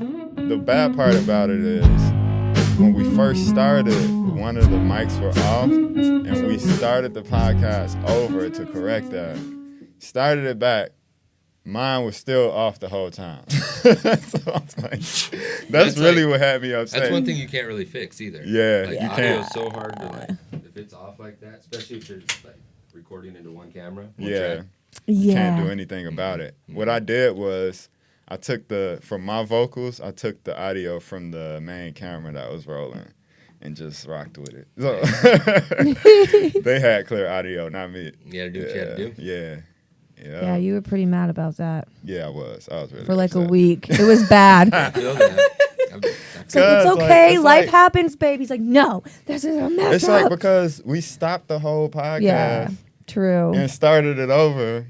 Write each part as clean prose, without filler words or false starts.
the bad part about it is when we first started, one of the mics were off, and we started the podcast over to correct that. Started it back. Mine was still off the whole time. So I was like, that's really what had me upset. That's one thing you can't really fix either. Yeah, like, you audio can't. is so hard to, like, if it's off like that, especially if you're like recording into one camera. You Yeah. can't do anything about it. What I did was I took from my vocals, I took the audio from the main camera that was rolling and just rocked with it. So they had clear audio, not me. You gotta do what you had to do. Yeah. Yeah, you were pretty mad about that. Yeah, I was really for like upset. a week. It was bad. I feel that. It's like, it's okay. it's Life like- happens, babe. He's like, no, this is a mess It's up. like because we stopped the whole podcast Yeah, true. and started it over.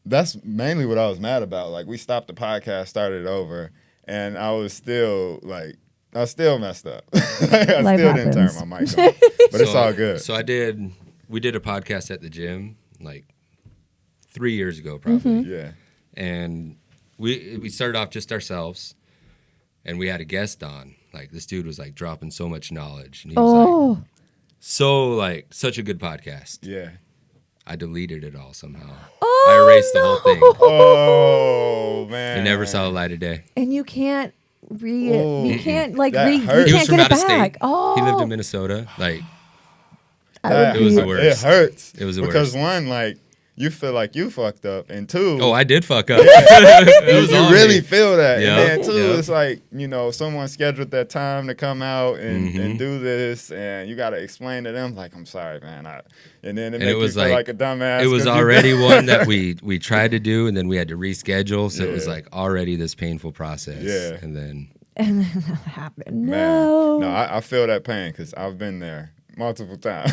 That's mainly what I was mad about. Like, we stopped the podcast, started it over, and I was still messed up. I still didn't turn happens. my mic on. But it's all good. So we did a podcast at the gym like 3 years ago probably. Yeah. And we started off just ourselves, and we had a guest on. Like, this dude was like dropping so much knowledge, and he was like such a good podcast. Yeah. I deleted it all somehow. Oh, I erased the whole thing. Oh, man. It never saw the light of day. And you can't Ooh. you can't like That you hurts. He was can't from get out it of back. state. Oh, He lived in Minnesota. Like, I would it was be- the worst. It hurts. It was the because worst. one, like, you feel like you fucked up, and two, Oh, I did fuck up. It was you on really me. feel that. Yep, And then two, yep. it's like, someone scheduled that time to come out and do this, and you got to explain to them, like, I'm sorry, man. And then it makes you feel like a dumbass. It was 'cause you- already one that we tried to do, and then we had to reschedule. So it was like already this painful process. Yeah. And then that happened. Man. No. No, I feel that pain because I've been there multiple times.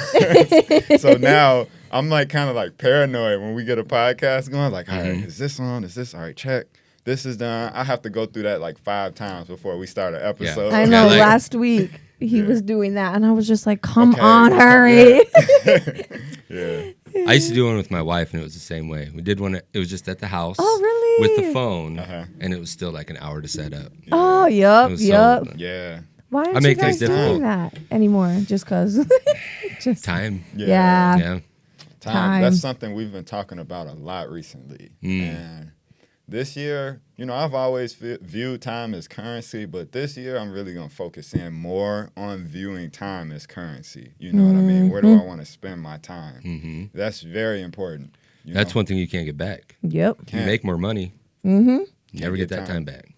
So now I'm like kind of like paranoid when we get a podcast going, like, all right, is this on? Is this all right? Check. This is done. I have to go through that like 5 times before we start an episode. I know. like- last week he was doing that, and I was just like, "Come Okay. on, hurry!" Yeah. I used to do one with my wife, and it was the same way. We did one. It was just at the house. Oh, really? With the phone, Uh-huh. and it was still like an hour to set up. Oh, It yep. was so- Yeah. Why aren't I you make guys things doing difficult. that anymore? Just cause. Just Time. Yeah. Yeah. Time. That's something we've been talking about a lot recently. Mm. And this year, I've always viewed time as currency, but this year I'm really going to focus in more on viewing time as currency. You know what I mean? Where do I want to spend my time? Mm-hmm. That's very important. That's one thing you can't get back. Yep. You make more money. Mm-hmm. You never get get that time back.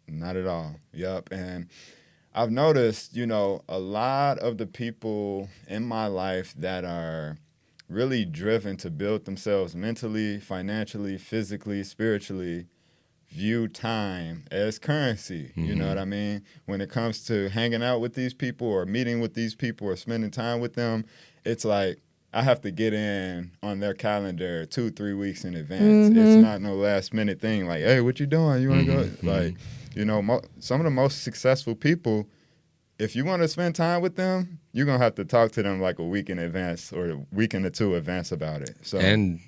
Not at all. Yep. And I've noticed, a lot of the people in my life that are really driven to build themselves mentally, financially, physically, spiritually, view time as currency. You know what I mean? When it comes to hanging out with these people or meeting with these people or spending time with them, it's like I have to get in on their calendar 2-3 weeks in advance. It's not no last minute thing like, hey, what you doing? You want to go? Like, some of the most successful people, if you want to spend time with them, you're going to have to talk to them like a week in advance or a weekend or two advance about it. So And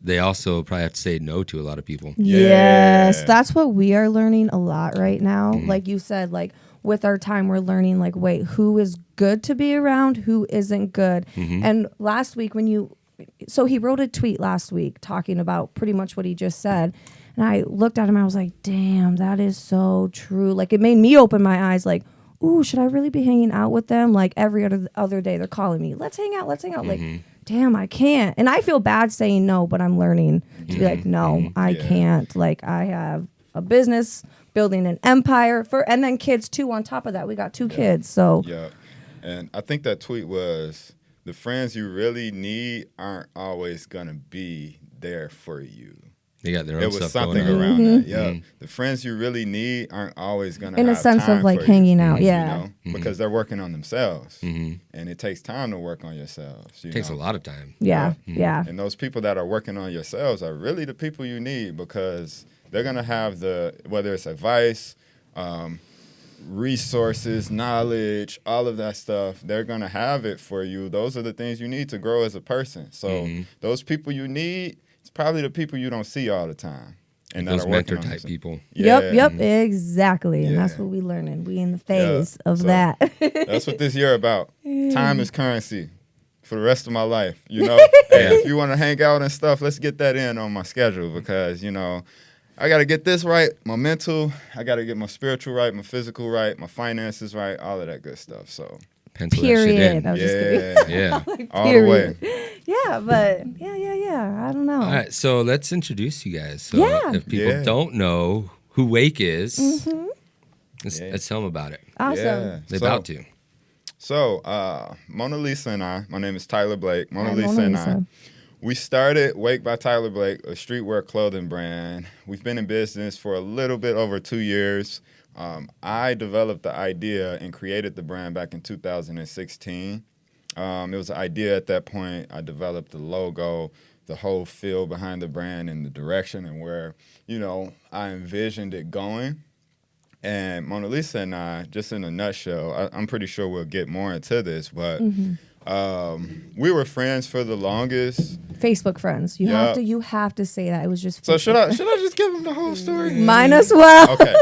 they also probably have to say no to a lot of people. Yes, Yeah. that's what we are learning a lot right now. Like you said, like with our time, we're learning like, wait, who is good to be around, who isn't good. And last week so he wrote a tweet last week talking about pretty much what he just said. And I looked at him and I was like, damn, that is so true. Like it made me open my eyes like, ooh, should I really be hanging out with them? Like every other day they're calling me, let's hang out. Like, damn, I can't. And I feel bad saying no, but I'm learning to be like, no, I can't. Like I have a business, building an empire and then kids too on top of that. We got 2 kids. So yeah. And I think that tweet was, the friends you really need aren't always going to be there for you. They got their own There was stuff something going on. around that. Yeah. The friends you really need aren't always going to in have a sense time of like for hanging you, out. Yeah. because they're working on themselves. And it takes time to work on yourselves. It takes a lot of time. Yeah. Yeah. And those people that are working on yourselves are really the people you need because they're going to have whether it's advice, resources, knowledge, all of that stuff, they're going to have it for you. Those are the things you need to grow as a person. So those people you need, it's probably the people you don't see all the time. and that those are working mentor on type themselves. people. Yep, exactly. And that's Yeah. what we learning. We in the phase of So, that. That's what this year about. Time is currency for the rest of my life. You know, hey, if you want to hang out and stuff, let's get that in on my schedule because I got to get this right, my mental. I got to get my spiritual right, my physical right, my finances right, all of that good stuff. So. Pencil Period. that I was shit just gonna be in. Yeah. like, All the way. Yeah, but yeah. I don't know. All right, so let's introduce you guys. So Yeah. if people Yeah. don't know who Wake is, let's tell them about it. Awesome. Yeah. They're about to. So, MONALISA and I, my name is Tyler Blake. Hi, MONALISA and I, Mona Lisa. we started Wake by Tyler Blake, a streetwear clothing brand. We've been in business for a little bit over 2 years. I developed the idea and created the brand back in 2016. It was an idea at that point. I developed the logo, the whole feel behind the brand and the direction and where, I envisioned it going. And MONALISA and I, just in a nutshell, I'm pretty sure we'll get more into this, but we were friends for the longest. Facebook friends. You have to say that. It was just So Facebook should I just give them the whole story? Might as well. Okay.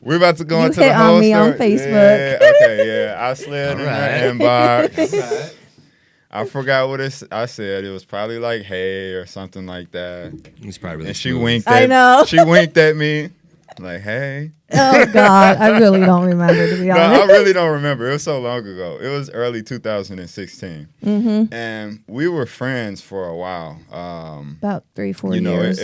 We're about to go You into hit the whole on me story. on Facebook. Yeah, okay, yeah. I slid in All right. her inbox. I forgot what I said. It was probably like, hey, or something like that. It's probably really And she smooth. winked I at know. She winked at me. Like, hey. Oh God, I really don't remember, to be No, honest. I really don't remember. It was so long ago. It was early 2016. And we were friends for a while. About 3-4 years.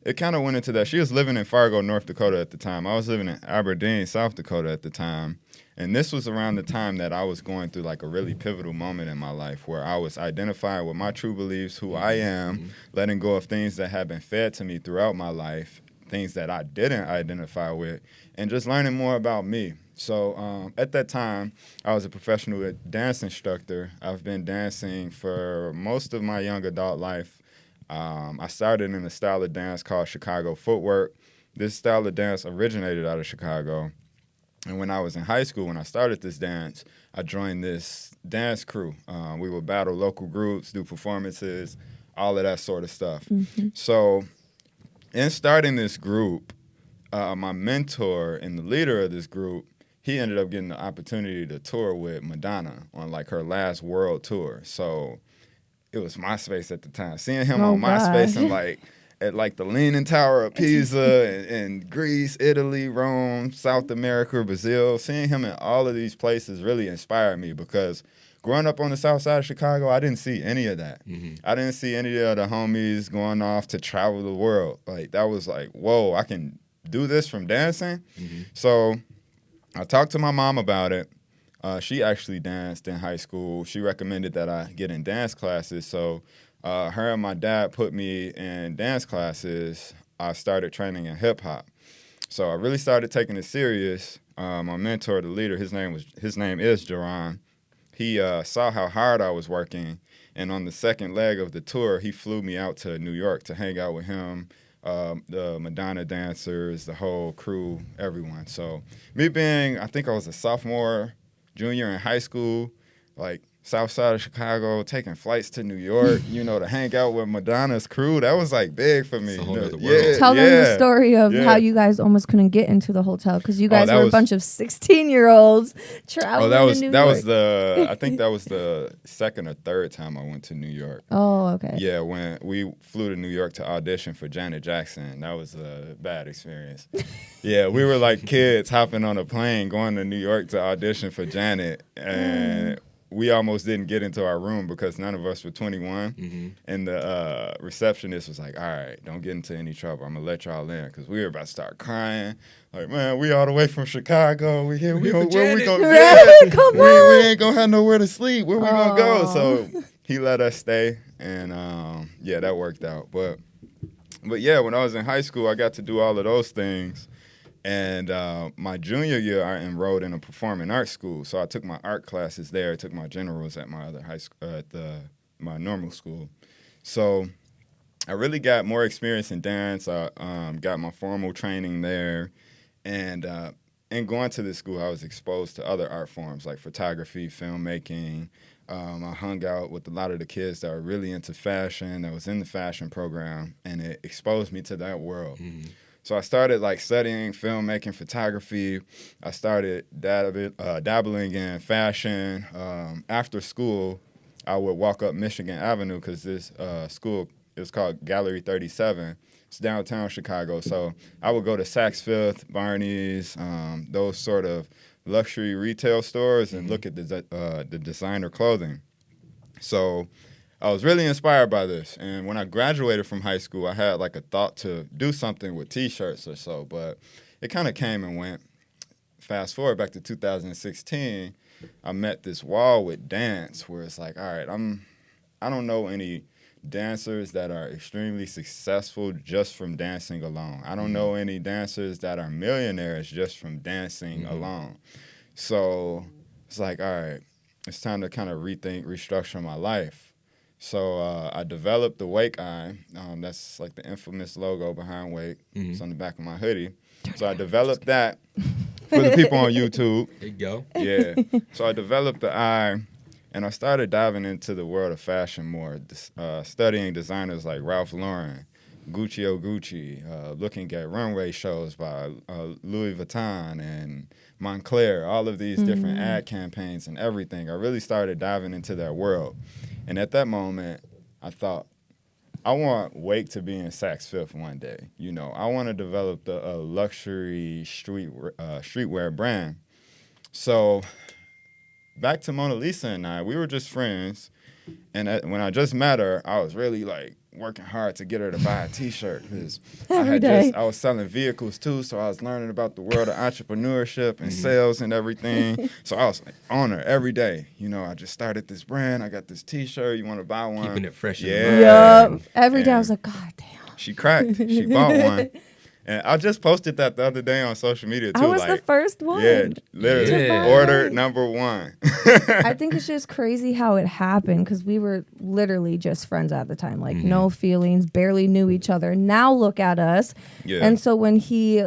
It kind of went into that. She was living in Fargo, North Dakota at the time. I was living in Aberdeen, South Dakota at the time. And this was around the time that I was going through like a really pivotal moment in my life where I was identifying with my true beliefs, who I am, letting go of things that had been fed to me throughout my life, things that I didn't identify with, and just learning more about me. So at that time, I was a professional dance instructor. I've been dancing for most of my young adult life. I started in a style of dance called Chicago footwork. This style of dance originated out of Chicago. And when I was in high school, when I started this dance, I joined this dance crew. We would battle local groups, do performances, all of that sort of stuff. So in starting this group, my mentor and the leader of this group, he ended up getting the opportunity to tour with Madonna on like her last world tour. So it was MySpace at the time. Seeing him on MySpace and like at like the Leaning Tower of Pisa in Greece, Italy, Rome, South America, Brazil, seeing him in all of these places really inspired me because growing up on the south side of Chicago, I didn't see any of that. I didn't see any of the homies going off to travel the world. Like that was like, whoa, I can do this from dancing. So I talked to my mom about it. She actually danced in high school. She recommended that I get in dance classes. So her and my dad put me in dance classes. I started training in hip hop. So I really started taking it serious. My mentor, the leader, his name is Jerron. He saw how hard I was working, and on the second leg of the tour, he flew me out to New York to hang out with him, the Madonna dancers, the whole crew, everyone. So me being, I think I was a sophomore, junior in high school, like south side of Chicago, taking flights to New York, to hang out with Madonna's crew, that was like big for me. It's a whole other world. Tell them the story of how you guys almost couldn't get into the hotel because you guys were a bunch of 16-year-olds traveling to New York. I think that was the second or third time I went to New York. Oh, okay. Yeah, when we flew to New York to audition for Janet Jackson, that was a bad experience. Yeah, we were like kids hopping on a plane going to New York to audition for Janet, and we almost didn't get into our room because none of us were 21. And the receptionist was like, all right, don't get into any trouble. I'm going to let y'all in because we were about to start crying. Like, man, we all the way from Chicago. We here. Where we going to Come we ain't going to have nowhere to sleep. Where we going to go? So he let us stay. And, that worked out. But yeah, when I was in high school, I got to do all of those things. And my junior year, I enrolled in a performing arts school. So I took my art classes there. I took my generals at my other high school, my normal school. So I really got more experience in dance. I got my formal training there. And in going to this school, I was exposed to other art forms like photography, filmmaking, I hung out with a lot of the kids that were really into fashion, that was in the fashion program, and it exposed me to that world. So I started like studying filmmaking, photography. I started dabbling in fashion. After school, I would walk up Michigan Avenue because this school, it was called Gallery 37. It's downtown Chicago. So I would go to Saks Fifth, Barney's, those sort of luxury retail stores and look at the designer clothing. So I was really inspired by this. And when I graduated from high school, I had like a thought to do something with T-shirts or so, but it kind of came and went. Fast forward back to 2016, I met this wall with dance where it's like, all right, I don't know any dancers that are extremely successful just from dancing alone. I don't know any dancers that are millionaires just from dancing alone. So it's like, all right, it's time to kind of rethink, restructure my life. So I developed the Wake Eye. That's like the infamous logo behind Wake. It's on the back of my hoodie. So I developed that for the people on YouTube. There you go. Yeah. So I developed the eye, and I started diving into the world of fashion more, studying designers like Ralph Lauren, Gucci Gucci, looking at runway shows by Louis Vuitton and Montclair, all of these different ad campaigns and everything. I really started diving into that world. And at that moment, I thought, I want Wake to be in Saks Fifth one day. You know, I want to develop a luxury streetwear brand. So back to MONALISA and I, we were just friends. And when I just met her, I was really like working hard to get her to buy a T-shirt because I was selling vehicles too, so I was learning about the world of entrepreneurship and sales and everything. So I was like on her every day. You know, I just started this brand. I got this T-shirt. You want to buy one? Keeping it fresh. Yep. Every day I was like, God damn. She cracked. She bought one. And I just posted that the other day on social media, too. I was the first one. Yeah, literally. Order number one. I think it's just crazy how it happened because we were literally just friends at the time. Like, no feelings, barely knew each other. Now look at us. Yeah. And so when he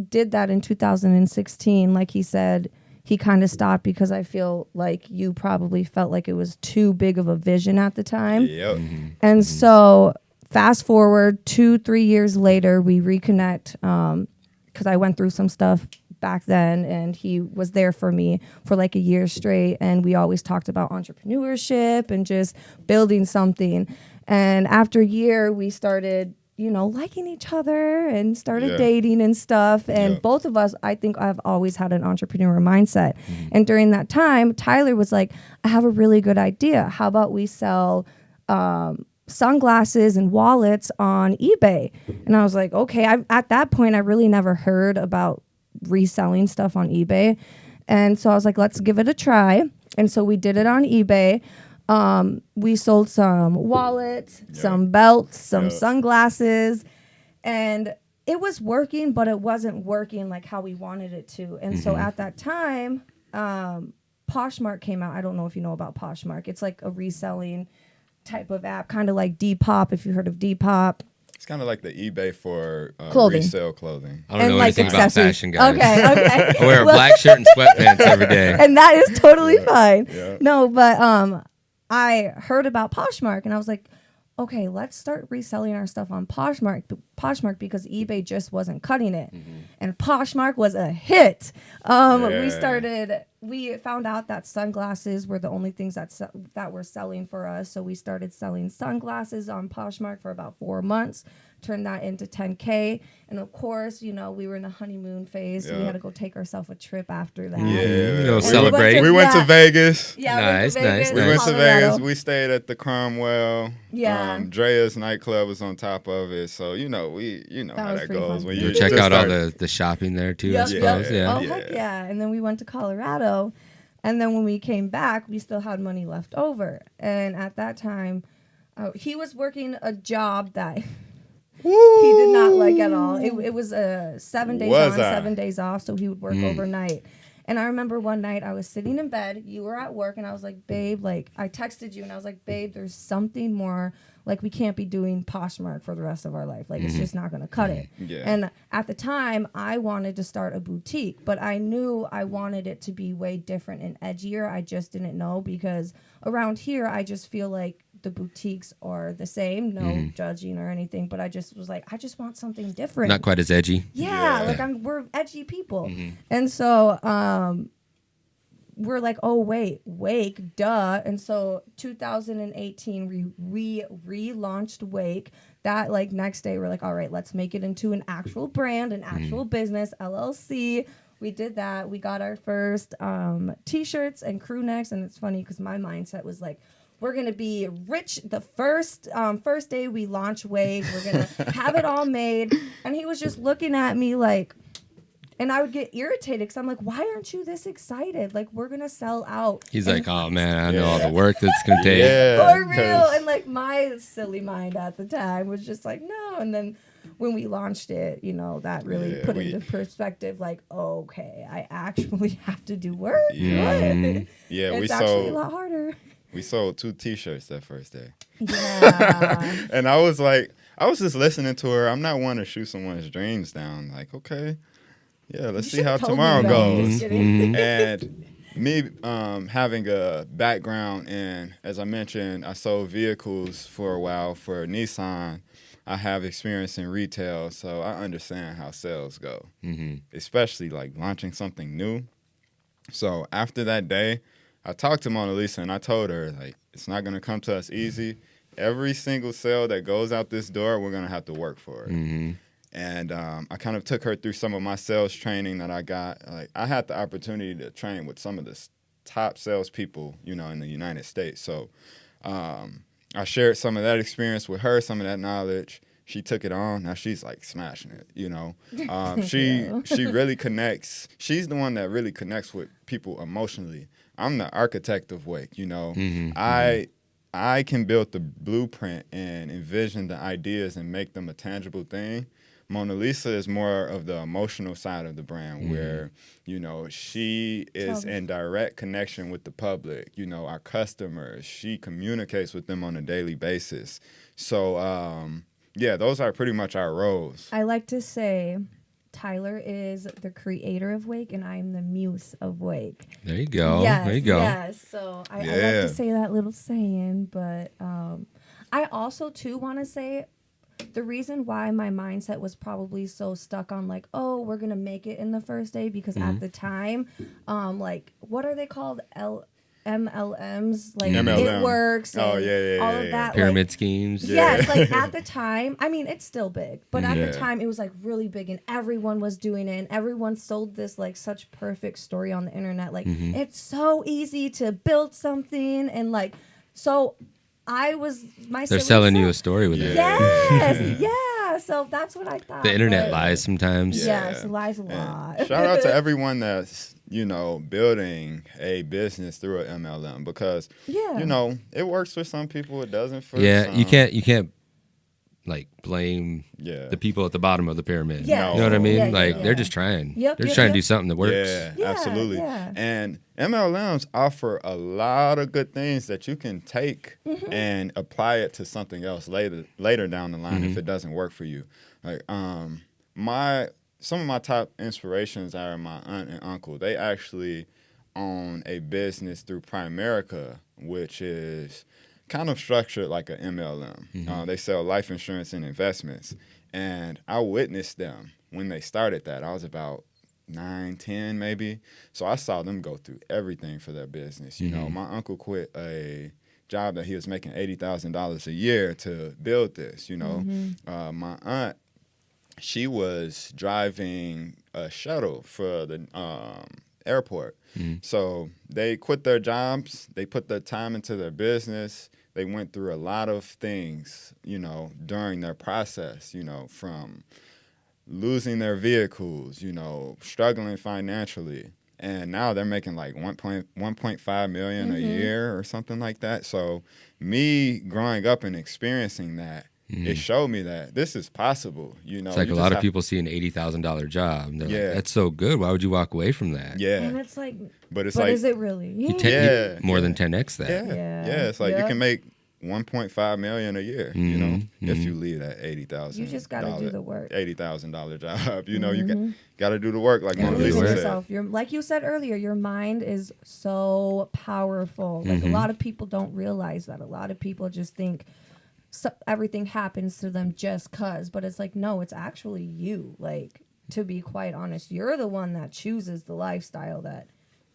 did that in 2016, like he said, he kind of stopped because I feel like you probably felt like it was too big of a vision at the time. Yep. And so fast forward 2-3 years later, we reconnect because I went through some stuff back then, and he was there for me for like a year straight. And we always talked about entrepreneurship and just building something. And after a year, we started, you know, liking each other and started dating and stuff. And both of us, I think I've always had an entrepreneur mindset. And during that time, Tyler was like, I have a really good idea. How about we sell sunglasses and wallets on eBay? And I was like, okay. At that point, I really never heard about reselling stuff on eBay. And so I was like, let's give it a try. And so we did it on eBay. We sold some wallets, some belts, some sunglasses, and it was working, but it wasn't working like how we wanted it to. And so at that time, Poshmark came out. I don't know if you know about Poshmark. It's like a reselling type of app, kind of like Depop, if you heard of Depop. It's kind of like the eBay for Clothing. resale clothing. I don't know anything about fashion, guys. Okay. I wear a black shirt and sweatpants every day. And that is totally fine. Yeah. No, but I heard about Poshmark and I was like, okay, let's start reselling our stuff on Poshmark because eBay just wasn't cutting it. And Poshmark was a hit. We found out that sunglasses were the only things that were selling for us. So we started selling sunglasses on Poshmark for about 4 months, turned that into $10K. And of course, you know, we were in the honeymoon phase. So we had to go take ourselves a trip after that. Yeah. Celebrate. We went to Vegas. Yeah, Nice. We went to Vegas. We stayed at the Cromwell. Yeah. Drea's nightclub was on top of it. So, you know, how that pretty goes. fun. When You you check just out all start- the shopping there too, I Yep, suppose. yep. Yeah. Oh, heck yeah. And then we went to Colorado. And then when we came back, we still had money left over. And at that time, he was working a job that he did not like at all. It was 7 days on, 7 days off. So he would work overnight. And I remember one night I was sitting in bed. You were at work. And I was like, babe, like I texted you. And I was like, babe, there's something more like we can't be doing Poshmark for the rest of our life. Like it's just not going to cut it. Yeah. And at the time I wanted to start a boutique, but I knew I wanted it to be way different and edgier. I just didn't know, because around here I just feel like the boutiques are the same, no judging or anything, but I just was like, I just want something different. Not quite as edgy. Yeah, like we're edgy people. And so we're like, oh wait, Wake, duh. And so 2018 we relaunched Wake. That like next day we're like, all right, let's make it into an actual brand, an actual business, LLC. We did that. We got our first t-shirts and crew necks, and it's funny because my mindset was like, we're going to be rich the first day we launch Wake. We're going to have it all made. And he was just looking at me like, and I would get irritated because I'm like, why aren't you this excited? Like, we're going to sell out. He's like, oh, man, I know all the work that's going to take. Yeah, For real. And like my silly mind at the time was just like, no. And then when we launched it, you know, that really put into perspective, like, okay, I actually have to do work. Yeah, It's actually a lot harder. We sold 2 t-shirts that first day. Yeah. And I was just listening to her. I'm not one to shoot someone's dreams down. Like, okay, yeah, let's see how tomorrow goes. And me having a background in, as I mentioned, I sold vehicles for a while for Nissan. I have experience in retail, so I understand how sales go, especially like launching something new. So after that day, I talked to MONALISA and I told her, like, it's not going to come to us easy. Every single sale that goes out this door, we're going to have to work for it. And I kind of took her through some of my sales training that I got. Like, I had the opportunity to train with some of the top salespeople, you know, in the United States. So I shared some of that experience with her, some of that knowledge. She took it on. Now she's like smashing it, you know. She really connects. She's the one that really connects with people emotionally. I'm the architect of Wake, you know. I can build the blueprint and envision the ideas and make them a tangible thing. MONALISA is more of the emotional side of the brand where, you know, she is in direct connection with the public, you know, our customers. She communicates with them on a daily basis. So, yeah, those are pretty much our roles. I like to say Tyler is the creator of Wake and I'm the muse of Wake. There you go. Yes, there you go. Yes. So I like to say that little saying, but I also too want to say the reason why my mindset was probably so stuck on like, oh, we're going to make it in the first day, because at the time, like, what are they called? MLMs, like MLM. It Works, and all of that, pyramid like, schemes. Yes, like at the time, I mean, it's still big, but at the time it was like really big and everyone was doing it and everyone sold this like such perfect story on the internet. Like it's so easy to build something, and like, so I was They're selling you a story with it. Yes, yeah. So that's what I thought. The internet lies sometimes. Yes, it lies a lot. Shout out to everyone that's, you know, building a business through an MLM, because, you know, it works for some people, it doesn't for some. You can't like blame the people at the bottom of the pyramid. Yeah. You know what I mean? Yeah, they're just trying. Yep, they're just trying to do something that works. Yeah, absolutely. Yeah. And MLMs offer a lot of good things that you can take and apply it to something else later down the line if it doesn't work for you. Like some of my top inspirations are my aunt and uncle. They actually own a business through Primerica, which is kind of structured like an MLM. They sell life insurance and investments. And I witnessed them when they started that. I was about 9, 10 maybe. So I saw them go through everything for their business. You know, my uncle quit a job that he was making $80,000 a year to build this, you know. My aunt, she was driving a shuttle for the airport. So they quit their jobs. They put their time into their business. They went through a lot of things, you know, during their process, you know, from losing their vehicles, you know, struggling financially. And now they're making like 1.5 million a year or something like that. So me growing up and experiencing that, it showed me that this is possible. You know, it's like a lot of people see an $80,000 job. And they're like, that's so good. Why would you walk away from that? Yeah. And it's like, but is it really? You more than 10x that. Yeah. It's like you can make 1.5 million a year, you know, if you leave that $80,000. You just got to do the work. $80,000 job, you know, you got to do the work, like And believe MONALISA in said. yourself. You're, like you said earlier, your mind is so powerful. Like a lot of people don't realize that. A lot of people just think everything happens to them just cause, but it's like, no, it's actually you. Like, to be quite honest, you're the one that chooses the lifestyle that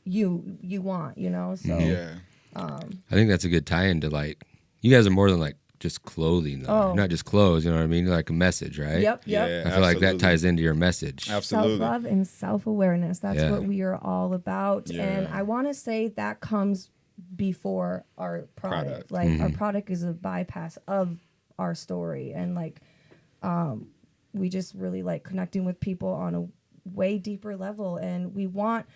you want, you know? So Yeah. I think that's a good tie-in to, like, you guys are more than like just clothing, though. Oh. Not just clothes, you know what I mean? You're like a message, right? Yep. Yeah, I feel like that absolutely. ties into your message. Absolutely. Self-love and self-awareness. That's Yeah. what we are all about. Yeah. And I want to say that comes before our product. Product. Like our product is a bypass of our story. And like we just really like connecting with people on a way deeper level. And we want,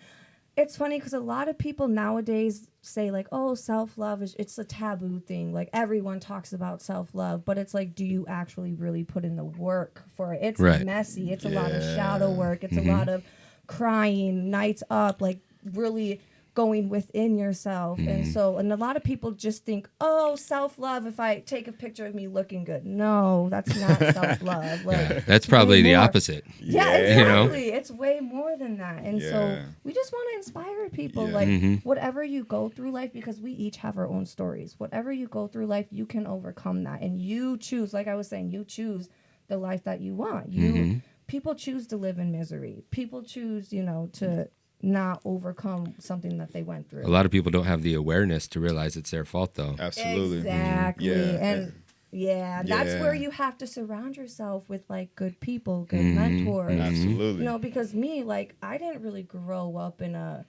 it's funny because a lot of people nowadays say like, oh, self-love is, it's a taboo thing. Like everyone talks about self-love, but it's like, do you actually really put in the work for it? It's Right. messy. It's a lot of Yeah. shadow work. It's a lot of crying, nights up, like really going within yourself. And so, and a lot of people just think, oh, self-love, if I take a picture of me looking good. No, that's not self-love. Like That's probably way the more. opposite. Yeah, You know? exactly. It's way more than that. And so Yeah. we just want to inspire people. Yeah. Like whatever you go through life, because we each have our own stories. Whatever you go through life, you can overcome that. And you choose, like I was saying, you choose the life that you want. You people choose to live in misery. People choose, you know, to not overcome something that they went through. A lot of people don't have the awareness to realize it's their fault, though. Absolutely. Exactly. Yeah. And yeah, that's Yeah. where you have to surround yourself with like good people, good mentors. Absolutely. You know, because me, like, I didn't really grow up in a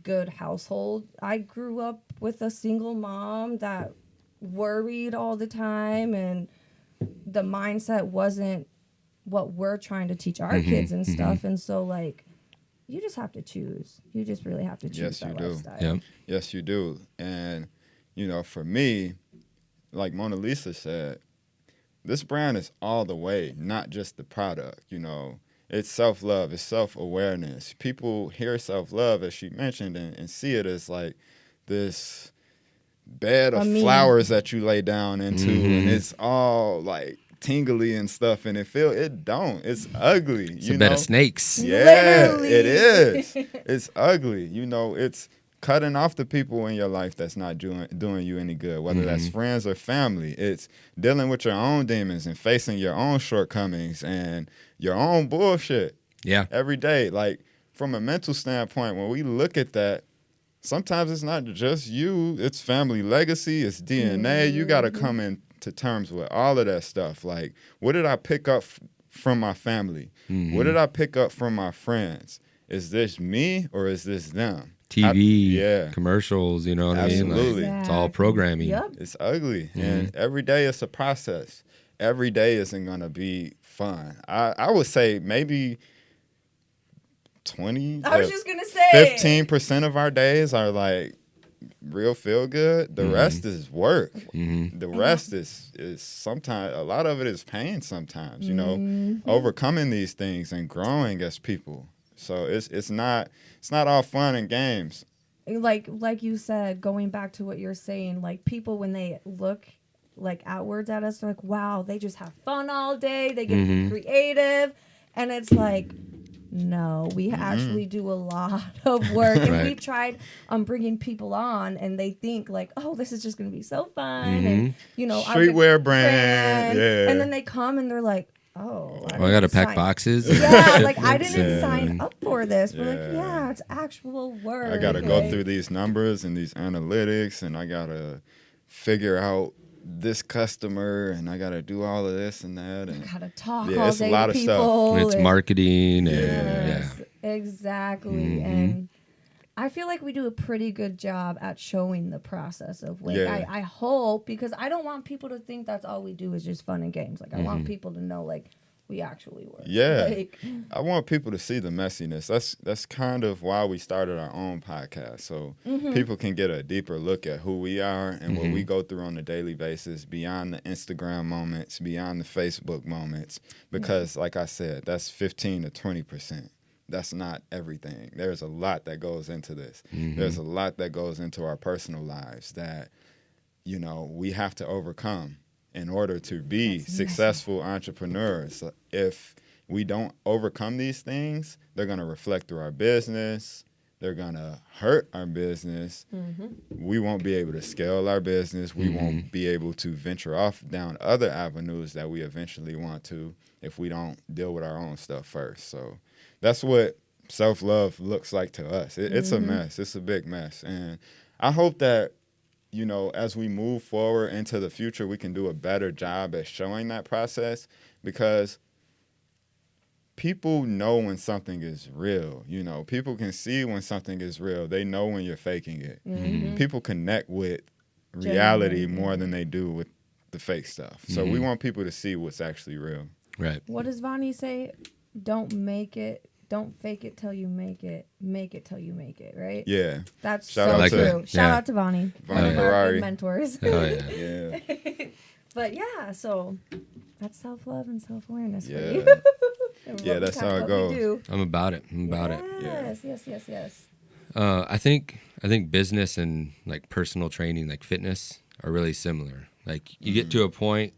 good household. I grew up with a single mom that worried all the time, and the mindset wasn't what we're trying to teach our kids and stuff. And so, like, you just have to choose. You just really have to choose Yes, that you do. lifestyle. Yep. Yes, you do. And, you know, for me, like MONALISA said, this brand is all the way, not just the product. You know, it's self-love, it's self-awareness. People hear self-love, as she mentioned, and see it as like this bed of flowers that you lay down into, and it's all like tingly and stuff, and it don't. It's ugly. It's a bed of snakes. Yeah, Literally. it is. It's ugly. You know, it's cutting off the people in your life that's not doing you any good, whether that's friends or family. It's dealing with your own demons and facing your own shortcomings and your own bullshit Yeah. every day. Like, from a mental standpoint, when we look at that, sometimes it's not just you. It's family legacy. It's DNA. You got to come into terms with all of that stuff. Like, what did I pick up from my family? What did I pick up from my friends? Is this me or is this them? TV, commercials, you know what I mean? Absolutely. Like, it's all programming. Yep. It's ugly. And every day it's a process. Every day isn't going to be fun. I would say maybe 20, I was just gonna say 15% of our days are like real feel good. The rest is work. The rest is sometimes, a lot of it is pain sometimes, you know, overcoming these things and growing as people. So it's not all fun and games. Like you said, going back to what you're saying, like people when they look like outwards at us, they're like, wow, they just have fun all day. They get to be creative. And it's like, no, we actually do a lot of work. And Right. we've tried bringing people on, and they think like, oh, this is just going to be so fun. And, you know, our Streetwear brand. Yeah. And then they come and they're like, oh, I got to pack boxes. Yeah, like I didn't sign up for this. We're like, Yeah. yeah, it's actual work. I got to go through these numbers and these analytics, and I got to figure out this customer, and I got to do all of this and that. And Gotta talk Yeah, all it's a day lot to of stuff. people. It's and- marketing. And, Yes, yeah. exactly. And I feel like we do a pretty good job at showing the process of like Yeah. I hope, because I don't want people to think that's all we do is just fun and games. Like I want people to know like we actually work. Yeah. Like, I want people to see the messiness. That's kind of why we started our own podcast, so people can get a deeper look at who we are and what we go through on a daily basis, beyond the Instagram moments, beyond the Facebook moments. Because, like I said, that's 15 to 20%. That's not everything. There's a lot that goes into this. There's a lot that goes into our personal lives that you know, we have to overcome in order to be successful entrepreneurs. If we don't overcome these things, they're going to reflect through our business. They're going to hurt our business. We won't be able to scale our business. We won't be able to venture off down other avenues that we eventually want to if we don't deal with our own stuff first. So that's what self-love looks like to us. It's a mess. It's a big mess. And I hope that, you know, as we move forward into the future, we can do a better job at showing that process, because people know when something is real. You know, people can see when something is real. They know when you're faking it. People connect with reality more than they do with the fake stuff. So we want people to see what's actually real. Right. What does Vonnie say? Don't fake it till you make it it till you make it, right? Yeah. That's Shout so out to- true. Shout out to Vonnie. Vonnie One of our Harari. big mentors. Oh yeah. Yeah. But yeah, so that's self-love and self-awareness for Yeah. you. And Yeah, what that's kind how of it what we goes. do. I'm about it. I'm about it. Yes. I think business and like personal training, like fitness, are really similar. Like you get to a point,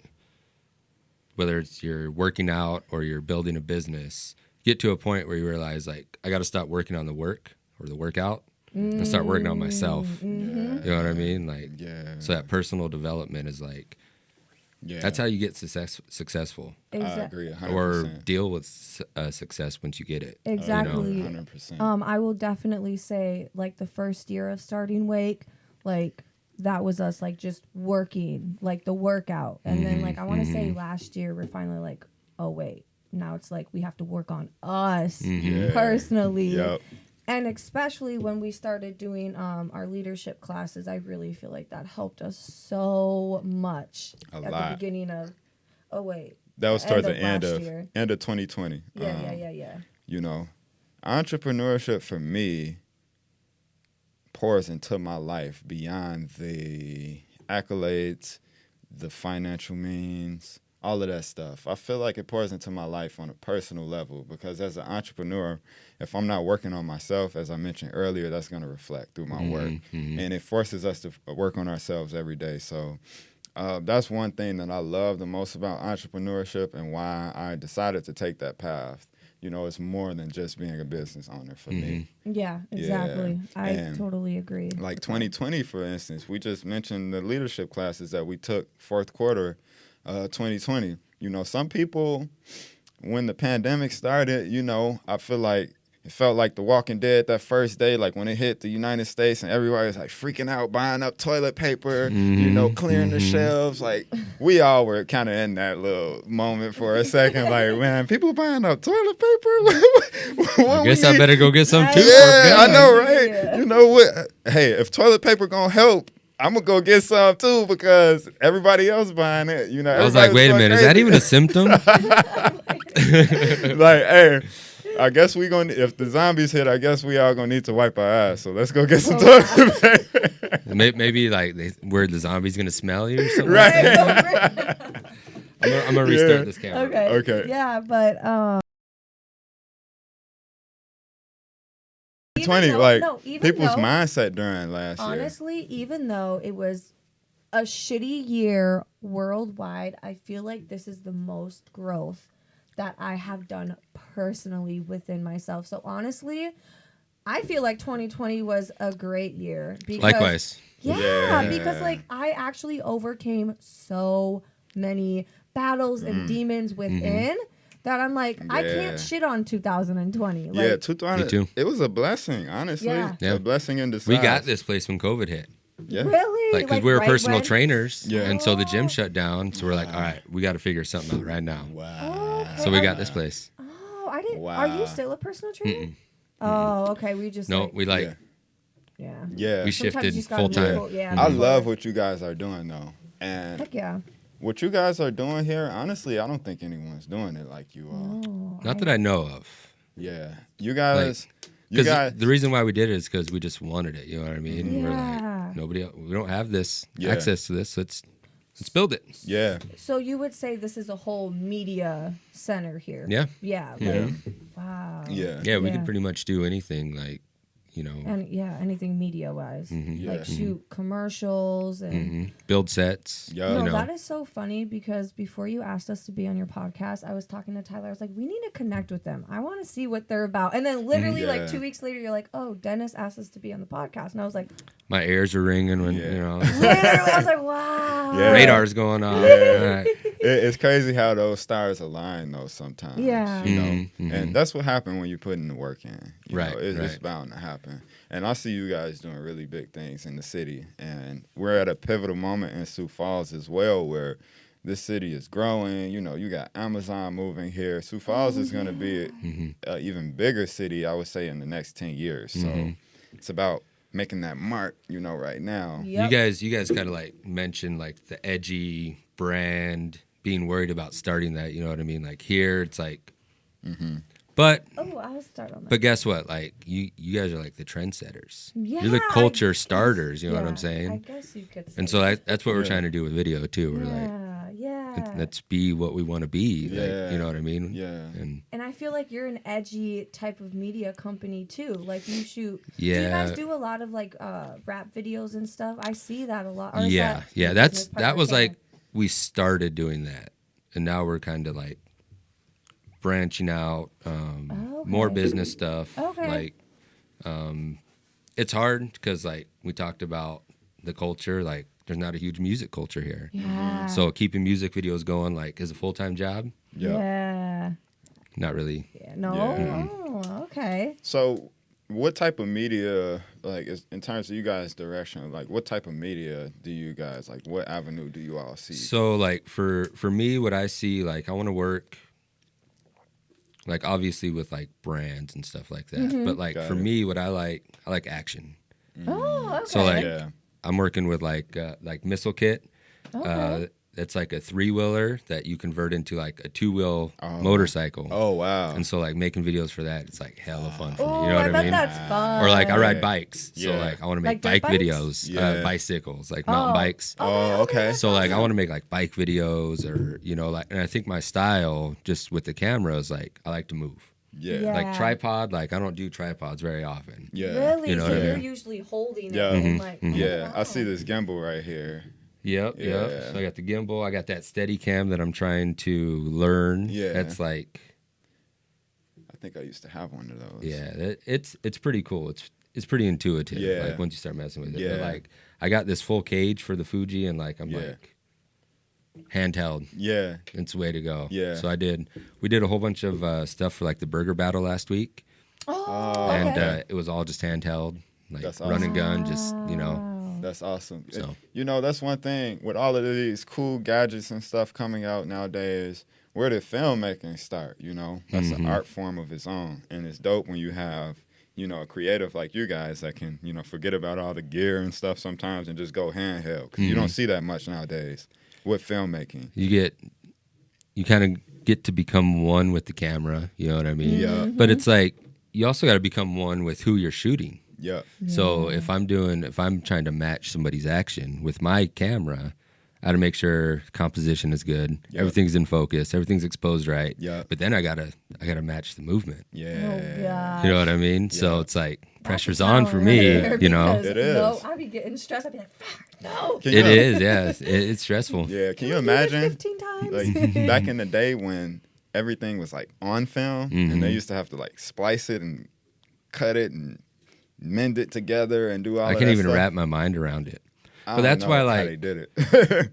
whether it's you're working out or you're building a business, you get to a point where you realize, like, I got to stop working on the work or the workout and start working on myself. You know what I mean? Like, so that personal development is like, that's how you get successful. I agree 100%. Or deal with success once you get it. Exactly. You know? 100%. I will definitely say, like, the first year of starting Wake, like, that was us, like, just working, like, the workout. And then, like, I want to say last year, we're finally like, oh, wait. Now it's like we have to work on us personally. Yep. And especially when we started doing our leadership classes, I really feel like that helped us so much at lot. the beginning of, That was towards the end end of of last year. end of 2020. Yeah. You know, entrepreneurship for me pours into my life beyond the accolades, the financial means, all of that stuff. I feel like it pours into my life on a personal level, because as an entrepreneur, if I'm not working on myself, as I mentioned earlier, that's going to reflect through my work. And it forces us to work on ourselves every day. So that's one thing that I love the most about entrepreneurship, and why I decided to take that path. You know, it's more than just being a business owner for me. Yeah, exactly. Yeah. I And totally agree. Like 2020, for instance, we just mentioned the leadership classes that we took fourth quarter 2020. You know, some people, when the pandemic started, you know, I feel like it felt like The Walking Dead that first day, like when it hit the United States and everybody was like freaking out, buying up toilet paper, you know, clearing the shelves. Like, we all were kind of in that little moment for a second. Like, man, people buying up toilet paper? I guess I better go get some too. Yeah, I know, right? Yeah. You know what? Hey, if toilet paper gonna help, I'm gonna go get some too, because everybody else buying it. You know, I was like, wait a minute, is that even a symptom? Like, hey, I guess we gonna, if the zombies hit, I guess we all gonna need to wipe our ass. So let's go get some toilet paper. Maybe like where the zombie's gonna smell you or something. Right. I'm gonna restart this camera. Okay. Yeah, but 20, though- like no, even people's though- mindset during last year. honestly, even though it was a shitty year worldwide, I feel like this is the most growth that I have done personally within myself. So honestly, I feel like 2020 was a great year. Because, Likewise. Yeah, because like I actually overcame so many battles and demons within that I'm like, I Yeah. can't shit on 2020. Like, Yeah, 2000. Me too. It was a blessing, honestly. Yeah. Yeah. A blessing in disguise. We got this place when COVID hit. Yeah. really? Like, because we were right personal when- trainers. Yeah. And so the gym shut down. So we're like, all right, we got to figure something out right now. Wow. Okay, So we got this place. Oh, I didn't. Wow. Are you still a personal trainer? Oh, okay. We just No, like, we like, Yeah. yeah. Yeah. we Sometimes shifted you just gotta full be time. full- yeah, I before- love what you guys are doing, though. And Heck yeah. what you guys are doing here, honestly, I don't think anyone's doing it like you all. Oh, Not that I know of. Yeah. You guys, Because the reason why we did it is because we just wanted it. You know what I mean? We're Yeah. like, we don't have this Yeah. access to this. Let's build it. yeah. So you would say this is a whole media center here? Yeah. Yeah. Yeah. Like, wow. Yeah. Yeah, we Yeah. could pretty much do anything. Like, you know. And yeah, anything media wise, Yeah. like shoot commercials and Build sets. Yeah. no, you know. that is so funny because before you asked us to be on your podcast, I was talking to Tyler. I was like, we need to connect with them. I want to see what they're about. And then literally like Yeah. 2 weeks later, you're like, oh, Dennis asked us to be on the podcast, and I was like, My ears are ringing when Yeah. you know literally, I was like, wow. Yeah. radar's going off. Yeah. All right. It's crazy how those stars align though sometimes. Yeah. You know, Mhm, and that's what happened when you put in the work in. You Right, know, it's right. bound to happen. And I see you guys doing really big things in the city, and we're at a pivotal moment in Sioux Falls as well, where this city is growing. You know, you got Amazon moving here. Sioux Falls is going to be an even bigger city, I would say, in the next 10 years. So it's about making that mark, you know, right now. Yep. You guys kind of like mentioned like the edgy brand, being worried about starting that. You know what I mean? Like here, it's like, but Oh, I'll start on that. but guess what? Like you guys are like the trendsetters. Yeah, You're the I culture guess- starters. You know what yeah, I'm saying? I guess you could say. And so that's what we're Yeah. trying to do with video too. We're like, yeah. let's be what we want to be. Yeah. Like, you know what I mean? Yeah. And And I feel like you're an edgy type of media company too. Like you shoot. Do you Yeah. guys do a lot of like rap videos and stuff? I see that a lot. Or is yeah, that yeah. your That's business that partner was channel? like we started doing that, and now we're kind of like branching out, more Okay. business stuff. Okay. Like, it's hard because like we talked about the culture. Like, there's not a huge music culture here. Yeah. So keeping music videos going like is a full time job. Yeah. Not really. Yeah. No. Yeah. Oh, okay. So, what type of media, like, in terms of you guys' direction, like, what type of media do you guys, like, what avenue do you all see? So like for me, what I see, like I want to work, like obviously with like brands and stuff like that. But like Got for it. me, what I like action. Oh, okay. So like Yeah. I'm working with like Missile Kit. Okay. It's like a 3-wheeler that you convert into like a 2-wheel Oh. motorcycle. Oh, wow. And so like making videos for that, it's like hella fun for me. Oh, You know I what I bet mean? that's fun. Or like I ride Yeah. bikes. So Yeah. like I want to Like make dirt bike bikes? videos, Yeah. bicycles, like mountain bikes. Oh, okay. So like I want to make like bike videos or you know like and I think my style just with the camera is like I like to move. Yeah. Yeah. Like tripod, like I don't do tripods very often. Yeah. Really? You know So what I you're mean? usually holding Yeah. it and like. Yeah. Oh, I see wow. this gimbal right here. Yep. Yeah. So I got the gimbal, I got that steady cam that I'm trying to learn. Yeah. That's like I think I used to have one of those. it's pretty cool. It's pretty intuitive. Yeah. Like once you start messing with it. Yeah. But like I got this full cage for the Fuji and like I'm Yeah. like handheld. Yeah. It's the way to go. Yeah. So we did a whole bunch of stuff for like the burger battle last week. Oh, And okay. it was all just handheld, like That's run and awesome. gun, just you know. Wow. That's awesome. So. You know, that's one thing with all of these cool gadgets and stuff coming out nowadays. Where did filmmaking start? You know, that's an art form of its own, and it's dope when you have, you know, a creative like you guys that can, you know, forget about all the gear and stuff sometimes and just go handheld. 'Cause you don't see that much nowadays with filmmaking. You kind of get to become one with the camera. You know what I mean? Yeah. But it's like you also got to become one with who you're shooting. Yeah. So if I'm trying to match somebody's action with my camera, I got to make sure composition is good, Yep. everything's in focus, everything's exposed right. Yep. But then I gotta match the movement. Yeah. Oh, God. You know what I mean? So Yeah. it's like That's pressure's a on for challenge me. right there You know, because, It is. No, I'd be getting stressed. I'd be like, "Fuck, no. Can you- it is. Yeah, it's stressful. Yeah. Can you Can we do this imagine? 15 times? Like back in the day when everything was like on film and they used to have to like splice it and cut it and mend it together and do all I of can't that even stuff. wrap my mind around it. I but don't that's know why, how like- they did it.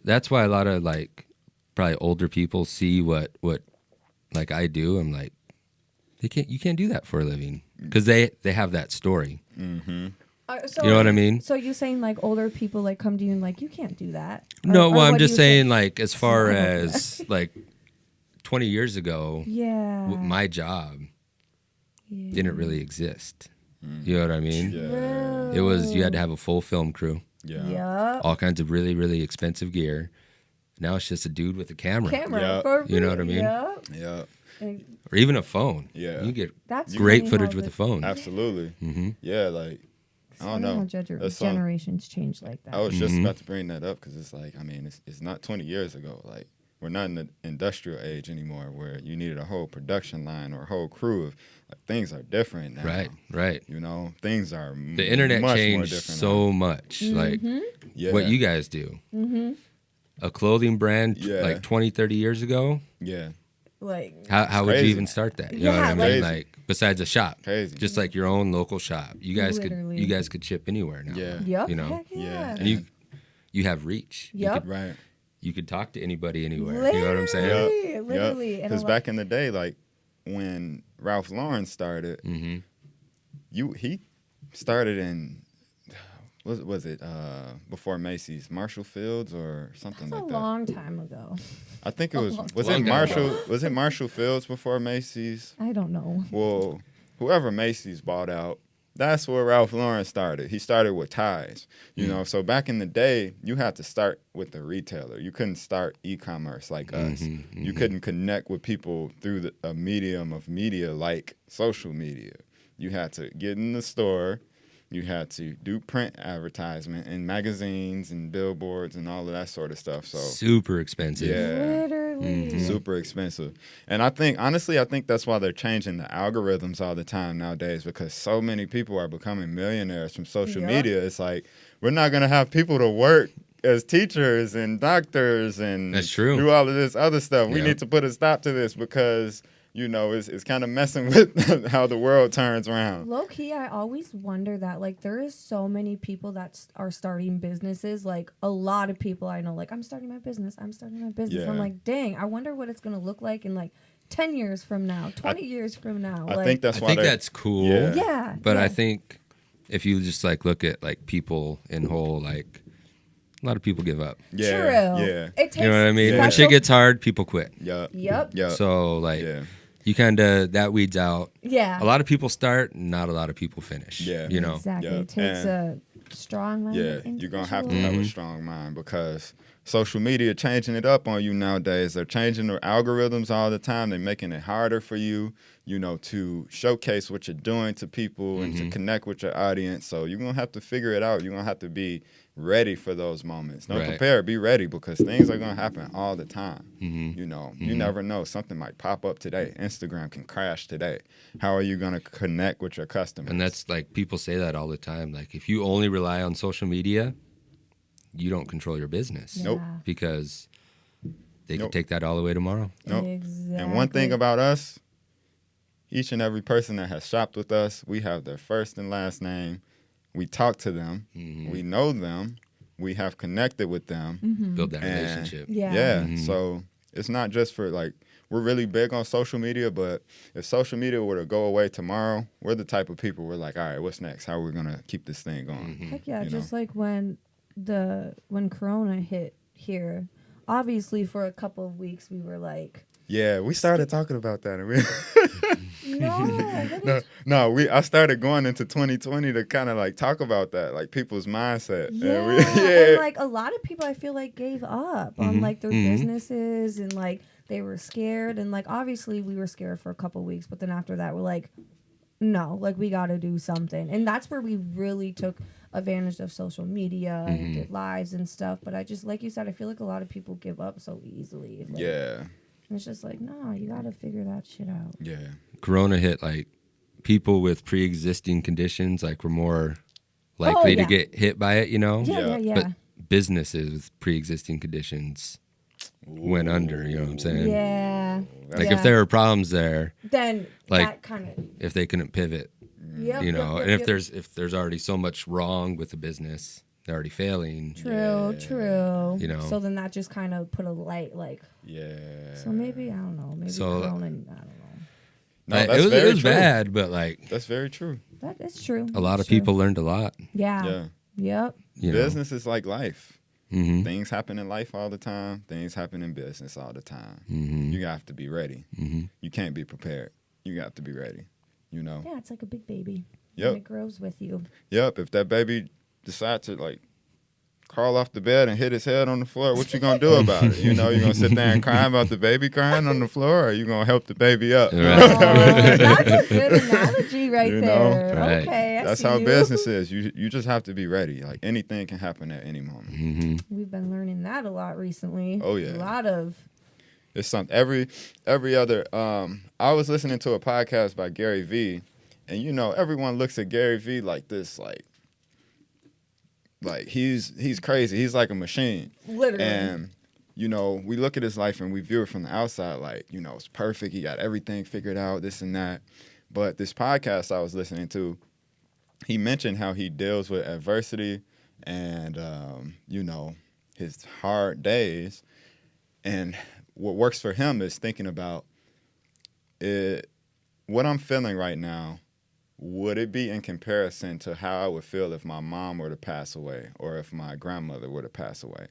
That's why a lot of like probably older people see what like I do. I'm like, you can't do that for a living because they have that story. So, You know what I mean? So you saying like older people like come to you and like you can't do that? No, Or well, I'm what do just you say? saying like as far Oh, as like 20 years ago, Yeah. my job Yeah. didn't really exist. You know what I mean? Yeah. It was you had to have a full film crew, Yeah. Yep. all kinds of really really expensive gear. Now it's just a dude with a camera, Camera. Yeah. For You know what I mean? Yep. Yeah. And or even a phone. Yeah. You get that's great funny footage how with the- a phone. Absolutely. Yeah. Like I don't funny how know. That's something- generations change like that. I was just about to bring that up because it's like I mean it's not 20 years ago. Like we're not in the industrial age anymore where you needed a whole production line or a whole crew of things are different now. Right. You know, things are The internet much more changed different so now. much. Like Yeah. what you guys do. A clothing brand Yeah. like 20, 30 years ago. Yeah. Like, How would you crazy. even start that? You Yeah, know what I mean? like- Like besides a shop. Crazy. Just like your own local shop. Literally. You guys could ship anywhere now. Yeah. yep. You know? Heck yeah. Yeah. And you have reach. Yep. Right. You could talk to anybody anywhere. You know what I'm saying? Literally. Literally. And a Because lot- back in the day, like when Ralph Lauren started, he started in what was it before Macy's, Marshall Fields or something That's like a that. long time ago. I think it was long was time it ago. Marshall was it Marshall Fields before Macy's? I don't know. Well, whoever Macy's bought out, that's where Ralph Lauren started. He started with ties, you know. So back in the day, you had to start with the retailer. You couldn't start e-commerce like us. You couldn't connect with people through a medium of media like social media. You had to get in the store. You had to do print advertisement in magazines and billboards and all of that sort of stuff. So Super expensive. yeah. Literally. Super expensive. And I think, honestly, that's why they're changing the algorithms all the time nowadays, because so many people are becoming millionaires from social Yep. media. It's like, we're not going to have people to work as teachers and doctors and That's true. do all of this other stuff. We Yeah. need to put a stop to this because, you know, it's kind of messing with how the world turns around. Low key, I always wonder that, like, there is so many people that are starting businesses. Like, a lot of people I know, like, I'm starting my business. I'm Yeah. I'm like, dang, I wonder what it's going to look like in, like, 10 years from now, 20 years from now. I like, think that's I why think they're- that's cool. Yeah. yeah. But yeah. I think if you just like look at like people in whole, like a lot of people give up. Yeah, True. yeah, It takes You know what I mean? Yeah. When special- shit gets hard, people quit. yeah, Yep. yeah. So like yeah. you kind of that weeds out. Yeah. A lot of people start, not a lot of people finish. Yeah. You know. Exactly. Yeah. It takes And- a strong mind. Yeah, you're going to have to individual. have a strong mind because social media changing it up on you nowadays. They're changing their algorithms all the time. They're making it harder for you, you know, to showcase what you're doing to people and to connect with your audience. So you're going to have to figure it out. You're going to have to be ready for those moments. Don't Right. prepare, be ready because things are going to happen all the time. You know, you never know. Something might pop up today. Instagram can crash today. How are you going to connect with your customers? And that's like people say that all the time. Like if you only rely on social media, you don't control your business. Nope. Yeah. Because they Nope. could take that all the way tomorrow. Nope. Exactly. And one thing about us, each and every person that has shopped with us, we have their first and last name. We talk to them. We know them. We have connected with them. Build that And- relationship. Yeah. Yeah. So it's not just for like, we're really big on social media, but if social media were to go away tomorrow, we're the type of people we're like, all right, what's next? How are we going to keep this thing going? Heck yeah, you just like when Corona hit here, obviously for a couple of weeks we were like, Yeah, we started talking about that. And we I started going into 2020 to kind of like talk about that, like people's mindset. yeah, and like a lot of people I feel like gave up on like their Mhm. businesses and like they were scared and like obviously we were scared for a couple of weeks, but then after that we're like, no, like we got to do something, and that's where we really took advantage of social media and did lives and stuff. But I just, like you said, I feel like a lot of people give up so easily. Like, yeah, and it's just like, no, you got to figure that shit out. yeah, Corona hit like people with pre-existing conditions like were more likely yeah. to get hit by it, you know? Yeah. But businesses with pre-existing conditions went under, you know what I'm saying? Yeah. Like Yeah. if there were problems there, Then like, that kind of, if they couldn't pivot, yep, you know, yep, and yep. if there's already so much wrong with the business, they're already failing. True. You know. So then that just kind of put a light, like, yeah. so maybe, I don't know, maybe So- Corona, I don't know. No, Like, that's it was very true. bad, but like That's very true. That is true. a lot That's of true. people learned a lot. Yeah. Yeah, Yep. You know? business is like life. Mhm. Things happen in life all the time. Things happen in business all the time. Mhm. You have to be ready. Mhm. You can't be prepared. You got to be ready. You know. Yeah, it's like a big baby. Yep. And it grows with you. Yep. If that baby decides to like crawl off the bed and hit his head on the floor, what you gonna do about it? You know, you gonna sit there and cry about the baby crying on the floor, or you gonna help the baby up? Right. Oh, that's a good analogy right You know? there. Right. Okay, I That's see how you. business is. You just have to be ready. Like anything can happen at any moment. Mhm. We've been learning that a lot recently. Oh, yeah. A lot of It's something every other. I was listening to a podcast by Gary Vee, and you know everyone looks at Gary Vee like this, like he's crazy. He's like a machine. Literally. And you know, we look at his life and we view it from the outside, like, you know, it's perfect. He got everything figured out, this and that. But this podcast I was listening to, he mentioned how he deals with adversity and, you know, his hard days. And what works for him is thinking about it, what I'm feeling right now. Would it be in comparison to how I would feel if my mom were to pass away or if my grandmother were to pass away?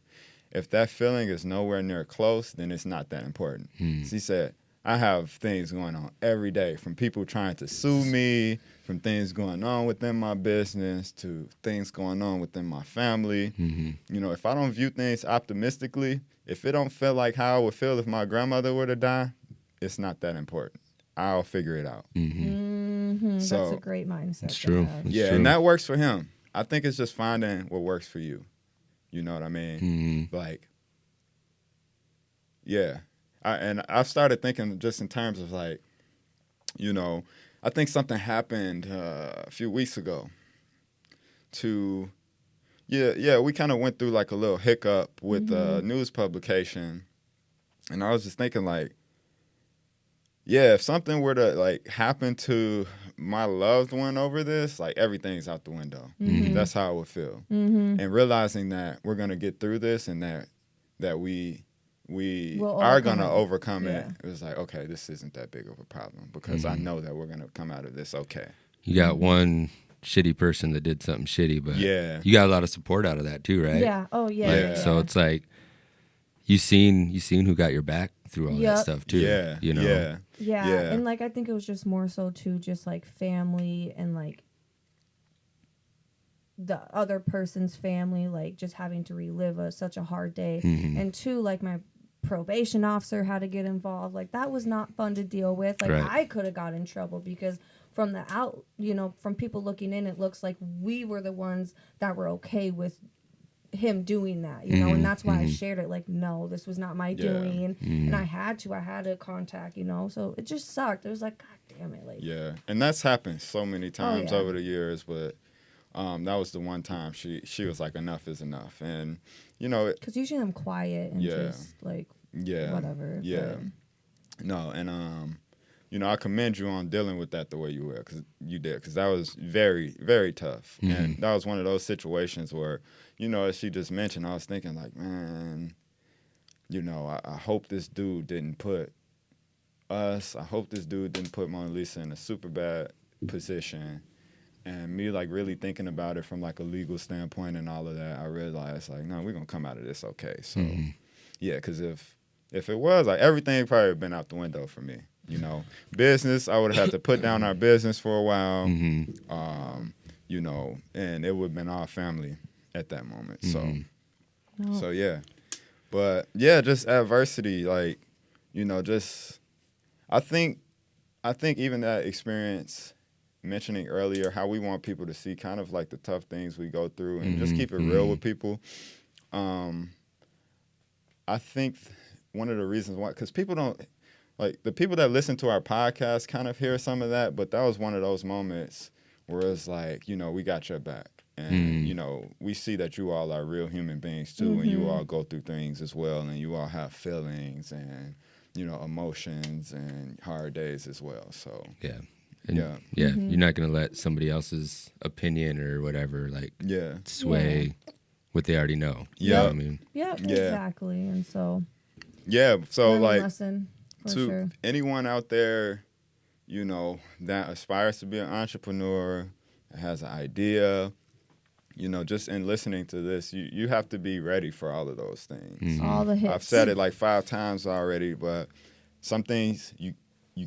If that feeling is nowhere near close, then it's not that important. So he said, I have things going on every day, from people trying to sue me, from things going on within my business to things going on within my family. You know, if I don't view things optimistically, if it don't feel like how I would feel if my grandmother were to die, it's not that important. I'll figure it out. So, that's a great mindset. It's true. It's yeah, true. and that works for him. I think it's just finding what works for you. You know what I mean? Like, yeah. I've started thinking just in terms of like, you know, I think something happened a few weeks ago we kind of went through like a little hiccup with a news publication. And I was just thinking like, yeah, if something were to like happen to my loved one over this, like everything's out the window. That's how I would feel. And realizing that we're gonna get through this and that we are gonna overcome it. It was like, okay, this isn't that big of a problem because I know that we're gonna come out of this okay. You got one shitty person that did something shitty, but you got a lot of support out of that too, right? Yeah. Oh yeah. Like, Yeah. So it's like you seen who got your back through all that stuff too. Yeah. You know. Yeah. And like I think it was just more so too just like family and like the other person's family, like just having to relive such a hard day. And two, like my probation officer had to get involved. Like that was not fun to deal with. Like I could have got in trouble because from the out, you know, from people looking in, it looks like we were the ones that were okay with him doing that, you know, and that's why I shared it. Like, no, this was not my doing, and I had to contact, you know. So it just sucked. It was like, God damn it, like. Yeah, and that's happened so many times over the years, but that was the one time she was like, enough is enough, and you know, because usually I'm quiet and just like whatever. Yeah, no, and you know, I commend you on dealing with that the way you were, because that was very, very tough. And that was one of those situations where, you know, as she just mentioned, I was thinking like, man, you know, I hope this dude didn't put us, I hope this dude didn't put MONALISA in a super bad position. And me like really thinking about it from like a legal standpoint and all of that, I realized like, no, we're going to come out of this okay. So, yeah, because if it was, like everything probably been out the window for me. You know, business, I would have had to put down our business for a while, you know, and it would have been our family at that moment. So yeah. But, yeah, just adversity, like, you know, just I think even that experience, mentioning earlier how we want people to see kind of like the tough things we go through and just keep it real with people. I think one of the reasons why, because people don't, like the people that listen to our podcast kind of hear some of that, but that was one of those moments where it's like, you know, we got your back. And, you know, we see that you all are real human beings too, and you all go through things as well, and you all have feelings and, you know, emotions and hard days as well. So, yeah. And you're not going to let somebody else's opinion or whatever, like, sway what they already know. You know what I mean? Yeah, exactly. And so, like, lesson, to sure. anyone out there, you know, that aspires to be an entrepreneur, that has an idea, you know, just in listening to this, you have to be ready for all of those things. All the hits. I've said it like 5 times already, but some things you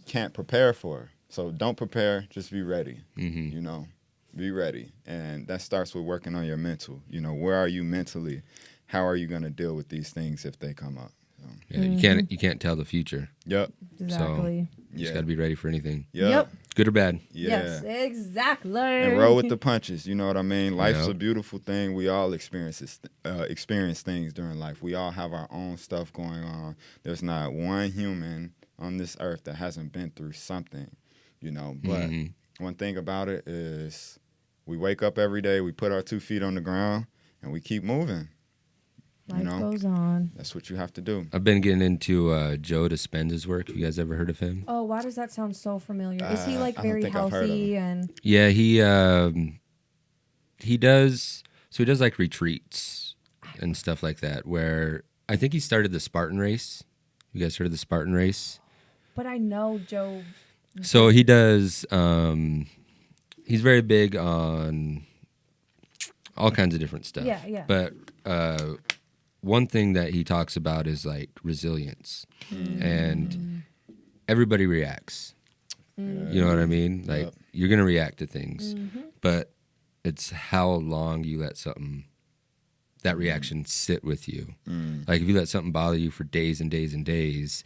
can't prepare for. So don't prepare, just be ready, you know, be ready. And that starts with working on your mental. You know, where are you mentally? How are you going to deal with these things if they come up? So. Yeah, you can't tell the future. Yep. Exactly. So you just got to be ready for anything. Yep. good or bad. Yeah. Yes, exactly. And roll with the punches. You know what I mean? Life's Yeah. a beautiful thing. We all experience things during life. We all have our own stuff going on. There's not one human on this earth that hasn't been through something, you know. But one thing about it is we wake up every day, we put our 2 feet on the ground, and we keep moving. Life you know? goes on. That's what you have to do. I've been getting into Joe Dispenza's work. Have you guys ever heard of him? Oh, why does that sound so familiar? Is he like I don't very think I've heard of healthy and Yeah, he does. So he does like retreats and stuff like that. Where I think he started the Spartan race. You guys heard of the Spartan race? But I know Joe. So he does. He's very big on all kinds of different stuff. Yeah, yeah. But one thing that he talks about is like resilience, and everybody reacts. You know what I mean? Like you're gonna react to things, but it's how long you let that reaction sit with you. Like if you let something bother you for days and days and days,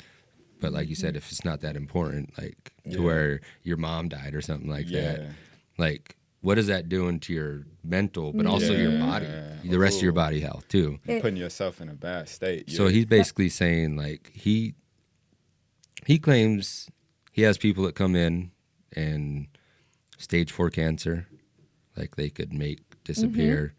but like you said, if it's not that important, like to where your mom died or something like that, like what is that doing to your mental, but also your body, the rest of your body health too? You're putting yourself in a bad state. So he's basically saying like he claims he has people that come in and stage 4 cancer, like they could make disappear,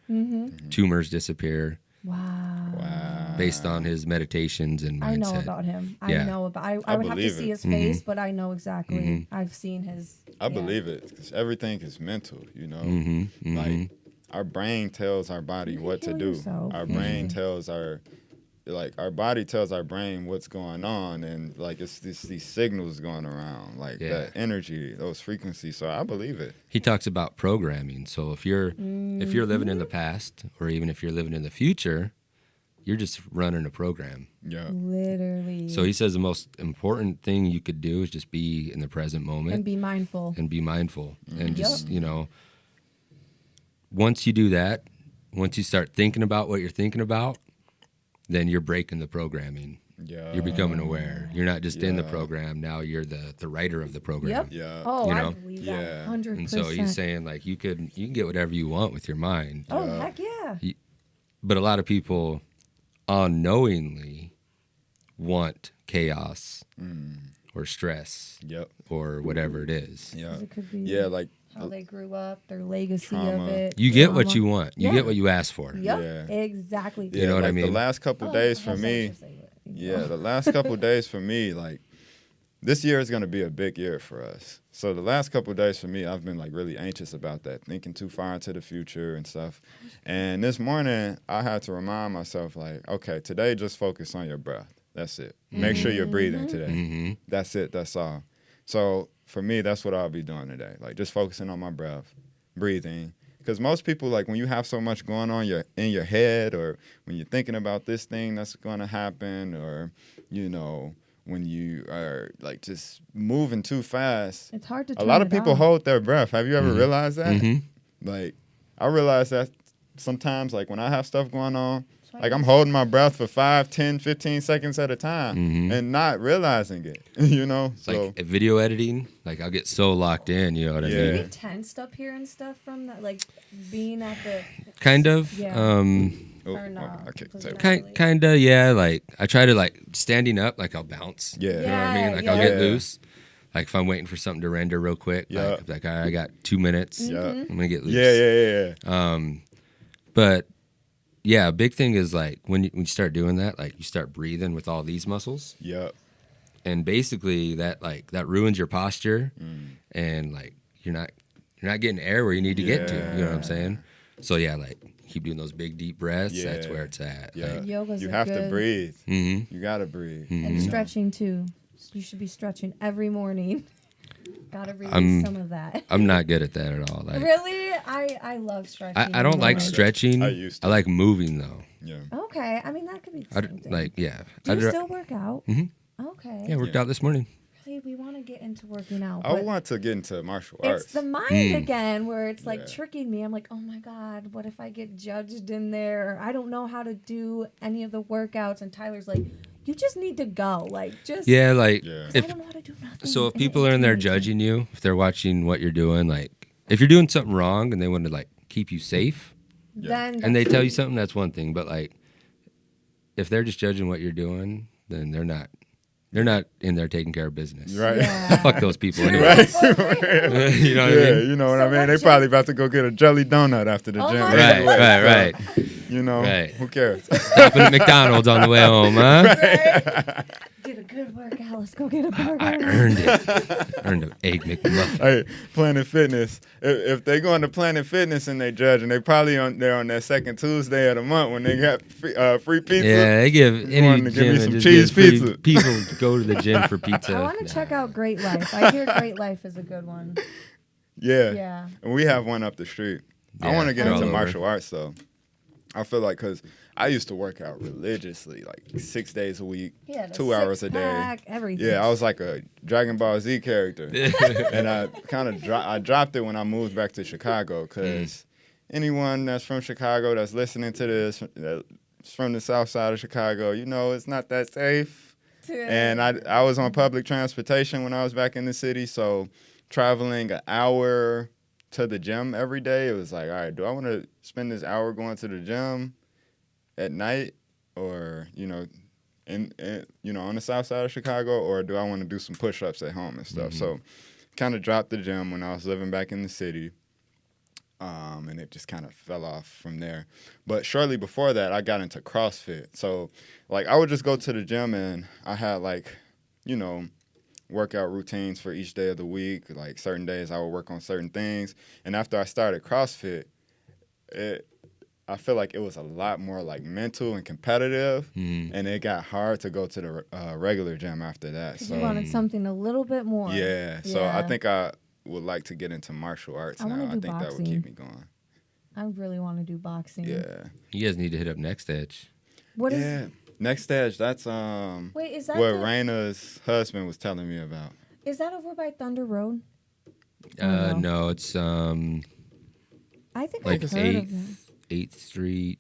tumors disappear. Wow. Based on his meditations and mindset. I know about him. Yeah. I know about. I would have to believe see it. his face, but I know exactly. I've seen his. I believe it because everything is mental, you know. Like our brain tells our body what to heal do. yourself. Our brain tells our body tells our brain what's going on, and like it's these signals going around, like that energy, those frequencies. So I believe it. He talks about programming. So if you're living in the past, or even if you're living in the future, you're just running a program. Yeah. Literally. So he says the most important thing you could do is just be in the present moment and be mindful. And just, you know, once you do that, once you start thinking about what you're thinking about, then you're breaking the programming. Yeah. You're becoming aware. You're not just in the program. Now you're the writer of the program. Yep. Yeah. Oh, You I know? believe Yeah. that. 100%. And so he's saying like you can get whatever you want with your mind. Oh, heck yeah. But a lot of people unknowingly want chaos or stress Yep. or whatever it is. Yeah. It could be Yeah. Like. how they grew up, their legacy Trauma. of it. You get what trauma. you want. You get what you ask for. Yep. Yeah. Exactly. Yeah, know what I like mean? The last couple days for me. Yeah, the last couple days for me, like this year is gonna be a big year for us. So the last couple days for me, I've been like really anxious about that, thinking too far into the future and stuff. And this morning, I had to remind myself, like, okay, today just focus on your breath. That's it. Make sure you're breathing today. That's it. That's all. So for me, that's what I'll be doing today. Like just focusing on my breath, breathing. Because most people, like when you have so much going on in your head, or when you're thinking about this thing that's going to happen, or, you know, when you are like just moving too fast. It's hard to A lot of turn it people off. hold their breath. Have you ever realized that? Like, I realize that sometimes, like when I have stuff going on, like I'm holding my breath for 5, 10, 15 seconds at a time and not realizing it, you know? So, Like video editing, like I'll get so locked in, you know what I Do you mean? get tensed up here and stuff from that, like being at the Kind of. Yeah. oh, or not? okay, Does so- it not really? Kind of, yeah. Like I try to like standing up, like I'll bounce. Yeah. You know what I mean? Like Yeah, I'll yeah. get loose. Like if I'm waiting for something to render real quick, Yeah. like all right, I got 2 minutes. Yeah. I'm gonna get loose. Yeah. But yeah, a big thing is like when you start doing that, like you start breathing with all these muscles, Yep. and basically that ruins your posture, and like you're not getting air where you need to get to. You know what I'm saying? So yeah, like keep doing those big deep breaths. That's Yeah. where it's at. Yeah. Like, Yoga's You a have to good- breathe. mm-hmm. You got to breathe. And stretching too. You should be stretching every morning. Gotta release some of that. I'm not good at that at all. Like Really? I love stretching. I don't like Morning. stretching. I used to. I like moving though. Yeah. Okay, I mean that could be the same thing. Like yeah. Do you I'd- still work out? Okay. yeah, I worked out this morning. Really, we want to get into working out. I but want to get into martial arts. it's the mind again where it's like Yeah. tricking me. I'm like, oh my God, what if I get judged in there? I don't know how to do any of the workouts. And Tyler's like, you just need to go. Like, just Yeah, like Yeah. I if don't know how to do nothing. so, if And people it are in there irritates me. judging you, if they're watching what you're doing, like if you're doing something wrong and they want to like keep you safe, then and they tell you something, that's one thing. But like if they're just judging what you're doing, then they're not in there taking care of business. Right. yeah. Fuck those people True, anyway. for real. You know what Yeah, I mean? you know what So I mean? what They gym- probably about to go get a jelly donut after the Oh gym. my Right, anyway, right, so, right. You know, Right. who cares? Stopping at McDonald's on the way home, huh? Right? Did a good workout. Let's go get a burger. I earned it. Earned an egg McMuffin. Hey, Planet Fitness. If they go into Planet Fitness and they judge, and they probably there on that second Tuesday of the month when they got free pizza. Yeah, they give You any wanted to give gym me that some just cheese gives free pizza. people go to the gym for pizza. I want to Nah. check out Great Life. I hear Great Life is a good one. Yeah. Yeah. And we have one up the street. I Yeah, want to get they're into all over. martial arts, though. I feel like because I used to work out religiously, like 6 days a week, Yeah. the 2 hours a day. six-pack, Everything. Yeah, I was like a Dragon Ball Z character. And I kind of I dropped it when I moved back to Chicago because anyone that's from Chicago that's listening to this, that's from the south side of Chicago, you know, it's not that safe. And I was on public transportation when I was back in the city, so traveling an hour to the gym every day, it was like, all right, do I want to spend this hour going to the gym at night or, you know, in on the south side of Chicago, or do I want to do some push-ups at home and stuff? So kind of dropped the gym when I was living back in the city. And it just kind of fell off from there. But shortly before that, I got into CrossFit. So, like, I would just go to the gym and I had, like, you know, workout routines for each day of the week. Like, certain days I would work on certain things. And after I started CrossFit, I feel like it was a lot more, like, mental and competitive. And it got hard to go to the regular gym after that. So, you wanted something a little bit more. yeah. So I think I would like to get into martial arts I wanna now. I do think that would boxing. keep me going. I really want to do boxing. Yeah. You guys need to hit up Next Edge. What is? Yeah. Next stage, that's Wait, is that what the- Raina's husband was telling me about. Is that over by Thunder Road? Oh, no. No, it's I think like I've heard of them. 8th Street.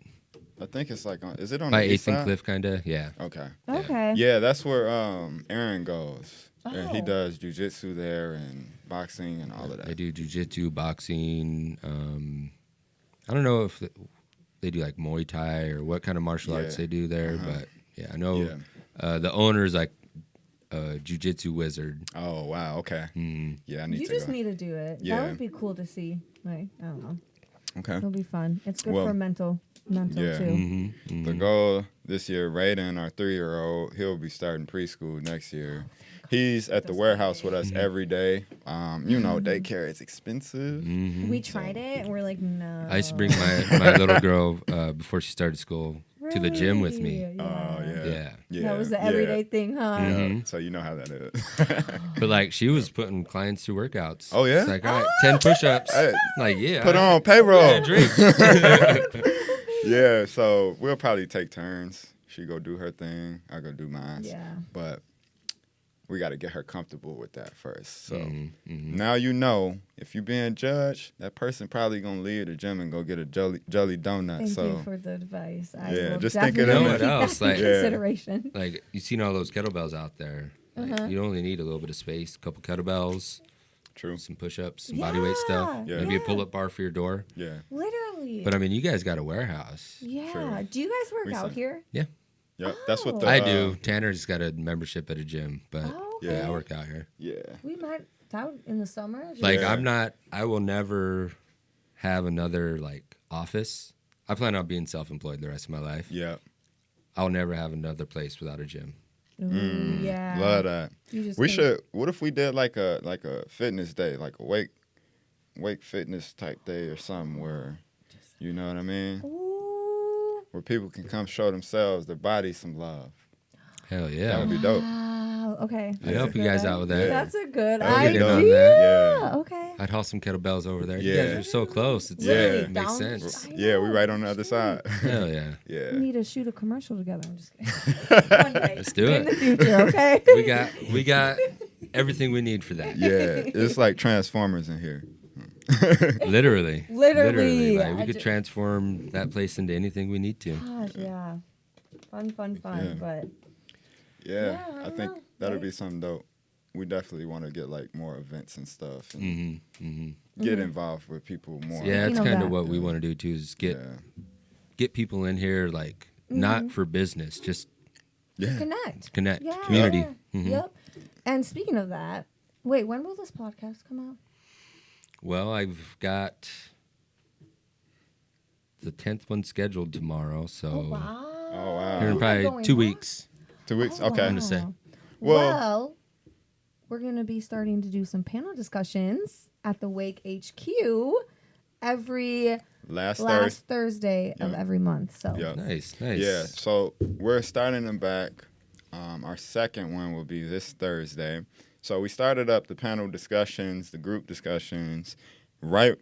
I think it's like is it on By the east 8th and side? Cliff, kind of. Yeah. Okay. Okay. Yeah, that's where Aaron goes. And he Oh. does jujitsu there and boxing and all of They that. do jujitsu, boxing. I don't know if they do like Muay Thai or what kind of martial arts Yeah. they do there, Uh-huh. but yeah, I know Yeah. the owner's like a jujitsu wizard. Oh wow, okay. Mm. Yeah, I need You to just go. need to do it. Yeah. That would be cool to see. Like, I don't know. Okay. It'll be fun. It's good Well, for mental yeah. too. Mm-hmm. The goal this year, Raiden, our 3-year-old, he'll be starting preschool next year. He's at the warehouse with us every day. You know, daycare is expensive. Mm-hmm. We tried it and we're like, no. I used to bring my little girl before she started school to the gym with me. Really? Oh, yeah. Yeah. Yeah. That was the yeah. everyday thing, huh? Yeah. Mhm. So you know how that is. But like she was putting clients through workouts. Oh, yeah? It's like, all right, 10 push-ups. Hey, Like, yeah. Put all right. on payroll. Yeah, drink. Yeah, so we'll probably take turns. She go do her thing, I go do mine. Yeah. But we got to get her comfortable with that first. So Mhm. now you know, if you're being judged, that person probably gonna leave the gym and go get a jelly donut. Thank so you for the advice. I Yeah, will just think of definitely that. keep You know what else, that in like- Yeah. consideration. Like you seen all those kettlebells out there. Like, you only need a little bit of space, a couple kettlebells, true. some push-ups, some bodyweight stuff, Yeah. maybe a pull-up bar for your door. Yeah. Literally. But I mean, you guys got a warehouse. yeah. True. Do you guys work out Recent. here? Yep. That's what the I do. Tanner's got a membership at a gym, but Oh, Yeah, yeah, I okay. work out here. Yeah. We met out in the summer. Like Yeah. I will never have another like office. I plan on being self-employed the rest of my life. Yeah. I'll never have another place without a gym. Ooh, yeah. Love that. You just We can't- should. What if we did like a fitness day, like a wake fitness type day or something where, you know what I mean, Ooh. where people can come show themselves, their body some love. Hell That yeah. would be dope. Wow. Okay. I'd That's help a you good guys out with that. That's a good That would be dope. idea. Yeah. Okay. I'd haul some kettlebells over there. You Yeah. guys are so close. It's Yeah. it makes Down- sense. I Yeah, we know, right on the other shoot. side. Hell yeah. Yeah. We need to shoot a commercial together. I'm just kidding. One day. Let's do In it. the future, okay? We got everything we need for that. Yeah, it's like Transformers in here. Literally. Literally. Like, I we could ju- transform that place into anything we need to. Gosh, yeah. Fun. Yeah. But Yeah, I I don't think know, that'll right? be something dope. We definitely want to get like more events and stuff and Mm-hmm. get involved with people more. Yeah, Speaking it's of kind of that. what we want to do too. Is get people in here, like not for business, just Yeah. connect, Yeah. community. Yeah. Yep. And speaking of that, wait, when will this podcast come out? Well, I've got the 10th one scheduled tomorrow, so Oh wow. Oh, wow. here in You are probably going 2 live? weeks. 2 weeks. Oh, Okay. wow. I'm gonna say. Well- We're going to be starting to do some panel discussions at the Wake HQ every Last last Thursday. Thursday of Yep. every month. So Yep. Nice. Yeah. So we're starting them back. Our second one will be this Thursday. So we started up the panel discussions, the group discussions, right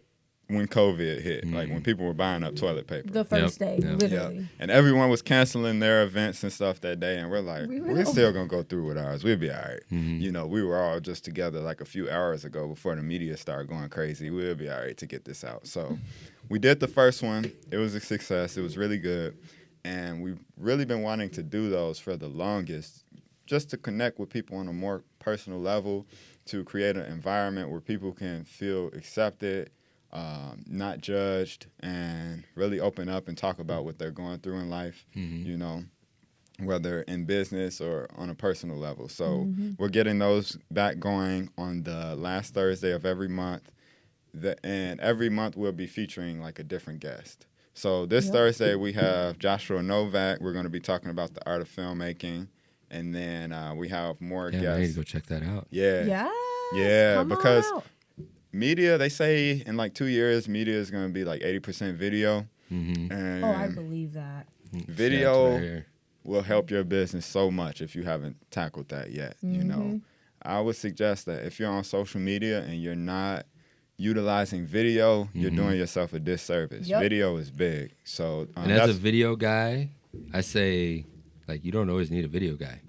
when COVID hit, like when people were buying up toilet paper. the first day, Yep. literally. Yeah. And everyone was canceling their events and stuff that day. And we're like, We were we're the- still going to go through with ours. We'll be all right. You know, we were all just together like a few hours ago before the media started going crazy. We'll be all right to get this out. So we did the first one. It was a success. It was really good. And we've really been wanting to do those for the longest, just to connect with people on a more personal level, to create an environment where people can feel accepted, not judged, and really open up and talk about what they're going through in life, you know, whether in business or on a personal level. So we're getting those back going on the last Thursday of every month. And every month we'll be featuring like a different guest. So this Thursday we have Joshua Novak. We're going to be talking about the art of filmmaking. And then we have more Yeah, I need guests. to go check that out. Yeah. Yes, Yeah, come on because out. media, they say in like 2 years, media is going to be like 80% video. Mm-hmm. And Oh, I believe that. video will help your business so much if you haven't tackled that yet. You know, I would suggest that if you're on social media and you're not utilizing video, you're doing yourself a disservice. Yep. Video is big. So And as a video guy, I say, like, you don't always need a video guy.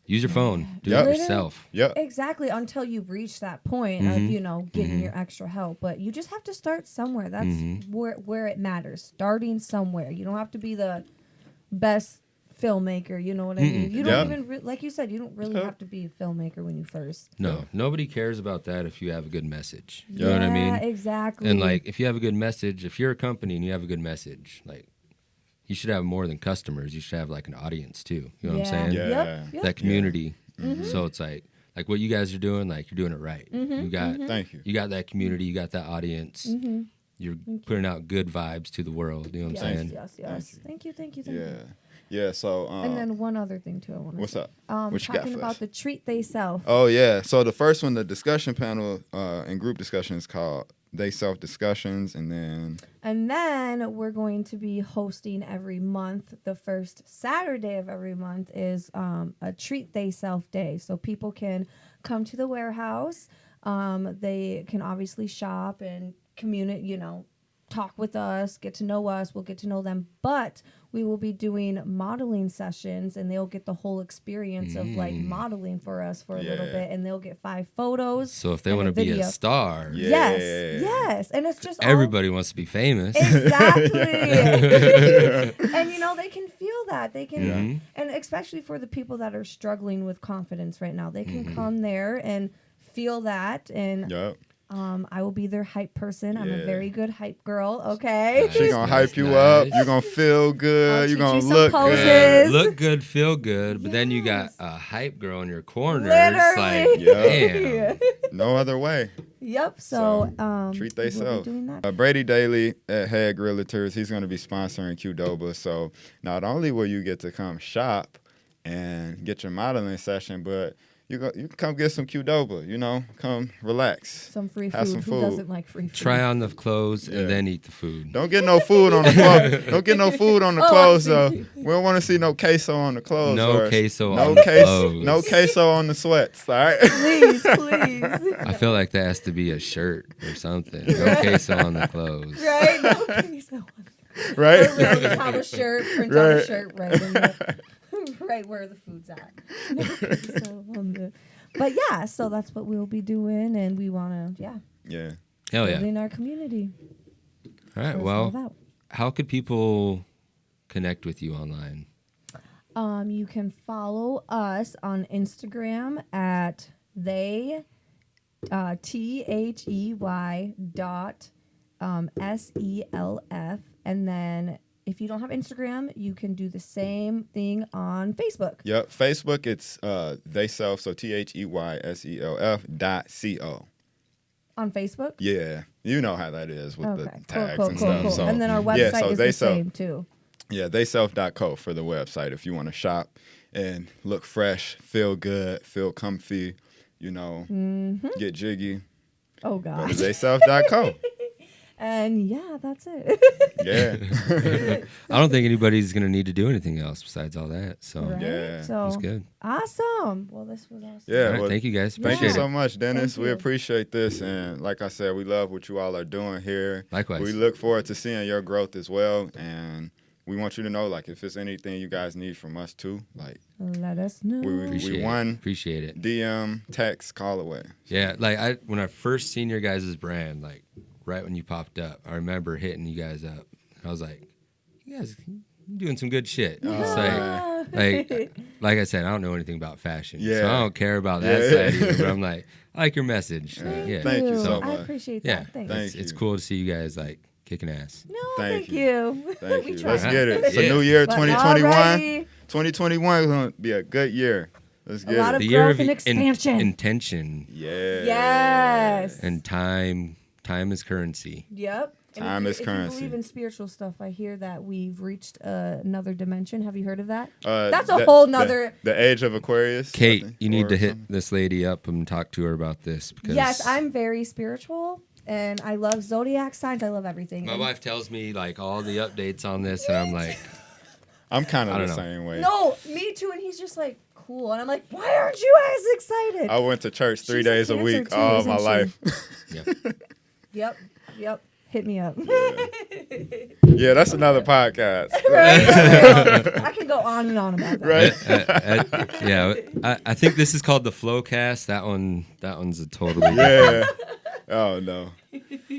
Use your phone. Do Yep. it yourself. Yep. Exactly, until you reach that point of, you know, getting your extra help. But you just have to start somewhere. That's where it matters. Starting somewhere. You don't have to be the best filmmaker. You know what I mean? You don't even, like you said, you don't really have to be a filmmaker when you first. No, nobody cares about that if you have a good message. You know what I mean? Yeah, exactly. And like, if you have a good message, if you're a company and you have a good message, like, you should have more than customers. You should have like an audience too. You know what I'm saying? Yeah. Yep. That community. So it's like what you guys are doing, like you're doing it right. You got Thank you. you got that community, you got that audience. You're putting out good vibes to the world. You know what I'm saying? Yes. Thank you. Yeah. Yeah. So, And then one other thing too, I want to what's say. up? What you got Talking for about us? the treat they self. Oh, yeah. So the first one, the discussion panel and group discussion is called They Self Discussions. And then we're going to be hosting every month. The first Saturday of every month is a treat they self day. So people can come to the warehouse. They can obviously shop and communicate, you know, talk with us, get to know us. We'll get to know them. But we will be doing modeling sessions, and they'll get the whole experience of like modeling for us for a little bit, and they'll get 5 photos. So if they and want to be a video. star, Yes, and it's just all- everybody wants to be famous. Exactly. And you know, they can feel that. They can and especially for the people that are struggling with confidence right now, they can come there and feel that. And I will be their hype person. I'm a very good hype girl, okay? she going to hype you up. You're going to feel good. You're going to look poses. good. Look good, feel good, but then you got a hype girl in your corner. Literally. It's like, damn. No other way. Yep. So treat we'll theyself. be doing that. Brady Daly at Hag Realtors, he's going to be sponsoring Qdoba. So not only will you get to come shop and get your modeling session, but you can come get some Qdoba, you know, come relax. Some free Have food. some Who food. doesn't like free food? Try on the clothes and then eat the food. Don't get no food on the clothes. Don't get no food on the Oh, I clothes, see. though. We don't want to see no queso on the clothes. No or queso no on the queso, clothes. No queso on the sweats, all right? Please. I feel like that has to be a shirt or something. No queso on the clothes. Right? No queso. Right? Or really have a shirt, print out a shirt right in the, right where the food's at. No queso on the- But yeah, so that's what we'll be doing, and we want to, Yeah. Hell yeah. building our community. All right. So it's all Well, about. how could people connect with you online? You can follow us on Instagram at THEY THEY.SELF. And then if you don't have Instagram, you can do the same thing on Facebook. Yep. Facebook, it's theyself, so THEYSELF.co. On Facebook? Yeah. You know how that is with the tags cool, and stuff. cool. So, And then our website so is the same too. Yeah, theyself.co for the website if you want to shop and look fresh, feel good, feel comfy, get jiggy. Oh, Go God. to theyself.co. And yeah, that's it. Yeah. I don't think anybody's gonna need to do anything else besides all that. So Right? Yeah. So that's good. awesome. Well, this was awesome. Yeah. All right, well, thank you guys. Thank Appreciate you so it. much, Dennis. Thank We you. appreciate this. And like I said, we love what you all are doing here. Likewise. We look forward to seeing your growth as well. And we want you to know, like, if there's anything you guys need from us too, like, Let us know. we won. Appreciate it. DM, text, call away. Yeah, like when I first seen your guys' brand, like right when you popped up, I remember hitting you guys up. I was like, you guys doing some good shit. It's like I said, I don't know anything about fashion, Yeah. so I don't care about that Yeah. side either, but I'm like, I like your message. Thank Yeah. Thank you so I much. appreciate Yeah, that. Thanks. Thank it's you. cool to see you guys like kicking ass. No, Thank thank you. you. Thank We you. tried. Let's get it. It's a Yeah. new year, But 2021. alrighty. 2021 is going to be a good year. Let's get lot it. of The year growth of and expansion. intention Yeah. Yes. and time. Time is currency. Yep. And Time is if currency. you believe in spiritual stuff, I hear that we've reached another dimension. Have you heard of that? Uh, That's a whole nother. The age of Aquarius. I Kate, think, you need or to hit something. this lady up and talk to her about this because Yes, I'm very spiritual, and I love zodiac signs. I love everything. my And- wife tells me like all the updates on this, and I'm like, I'm kind I of don't the know. same way. No, me too. And he's just like, cool. And I'm like, why aren't you as excited? I went to church 3 She's a days a Cancer week too, all isn't my she? life. yeah. Yep. Hit me up. Yeah, that's another podcast. Right? I can go on and on about that. Right? Yeah, I think this is called the FloWWCAST. That one's a totally Yeah. Oh, no.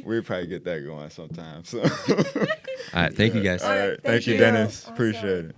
We probably get that going sometime. So. All right, thank you guys. All right. Thank Thank you, you. Dennis. Awesome. Appreciate it.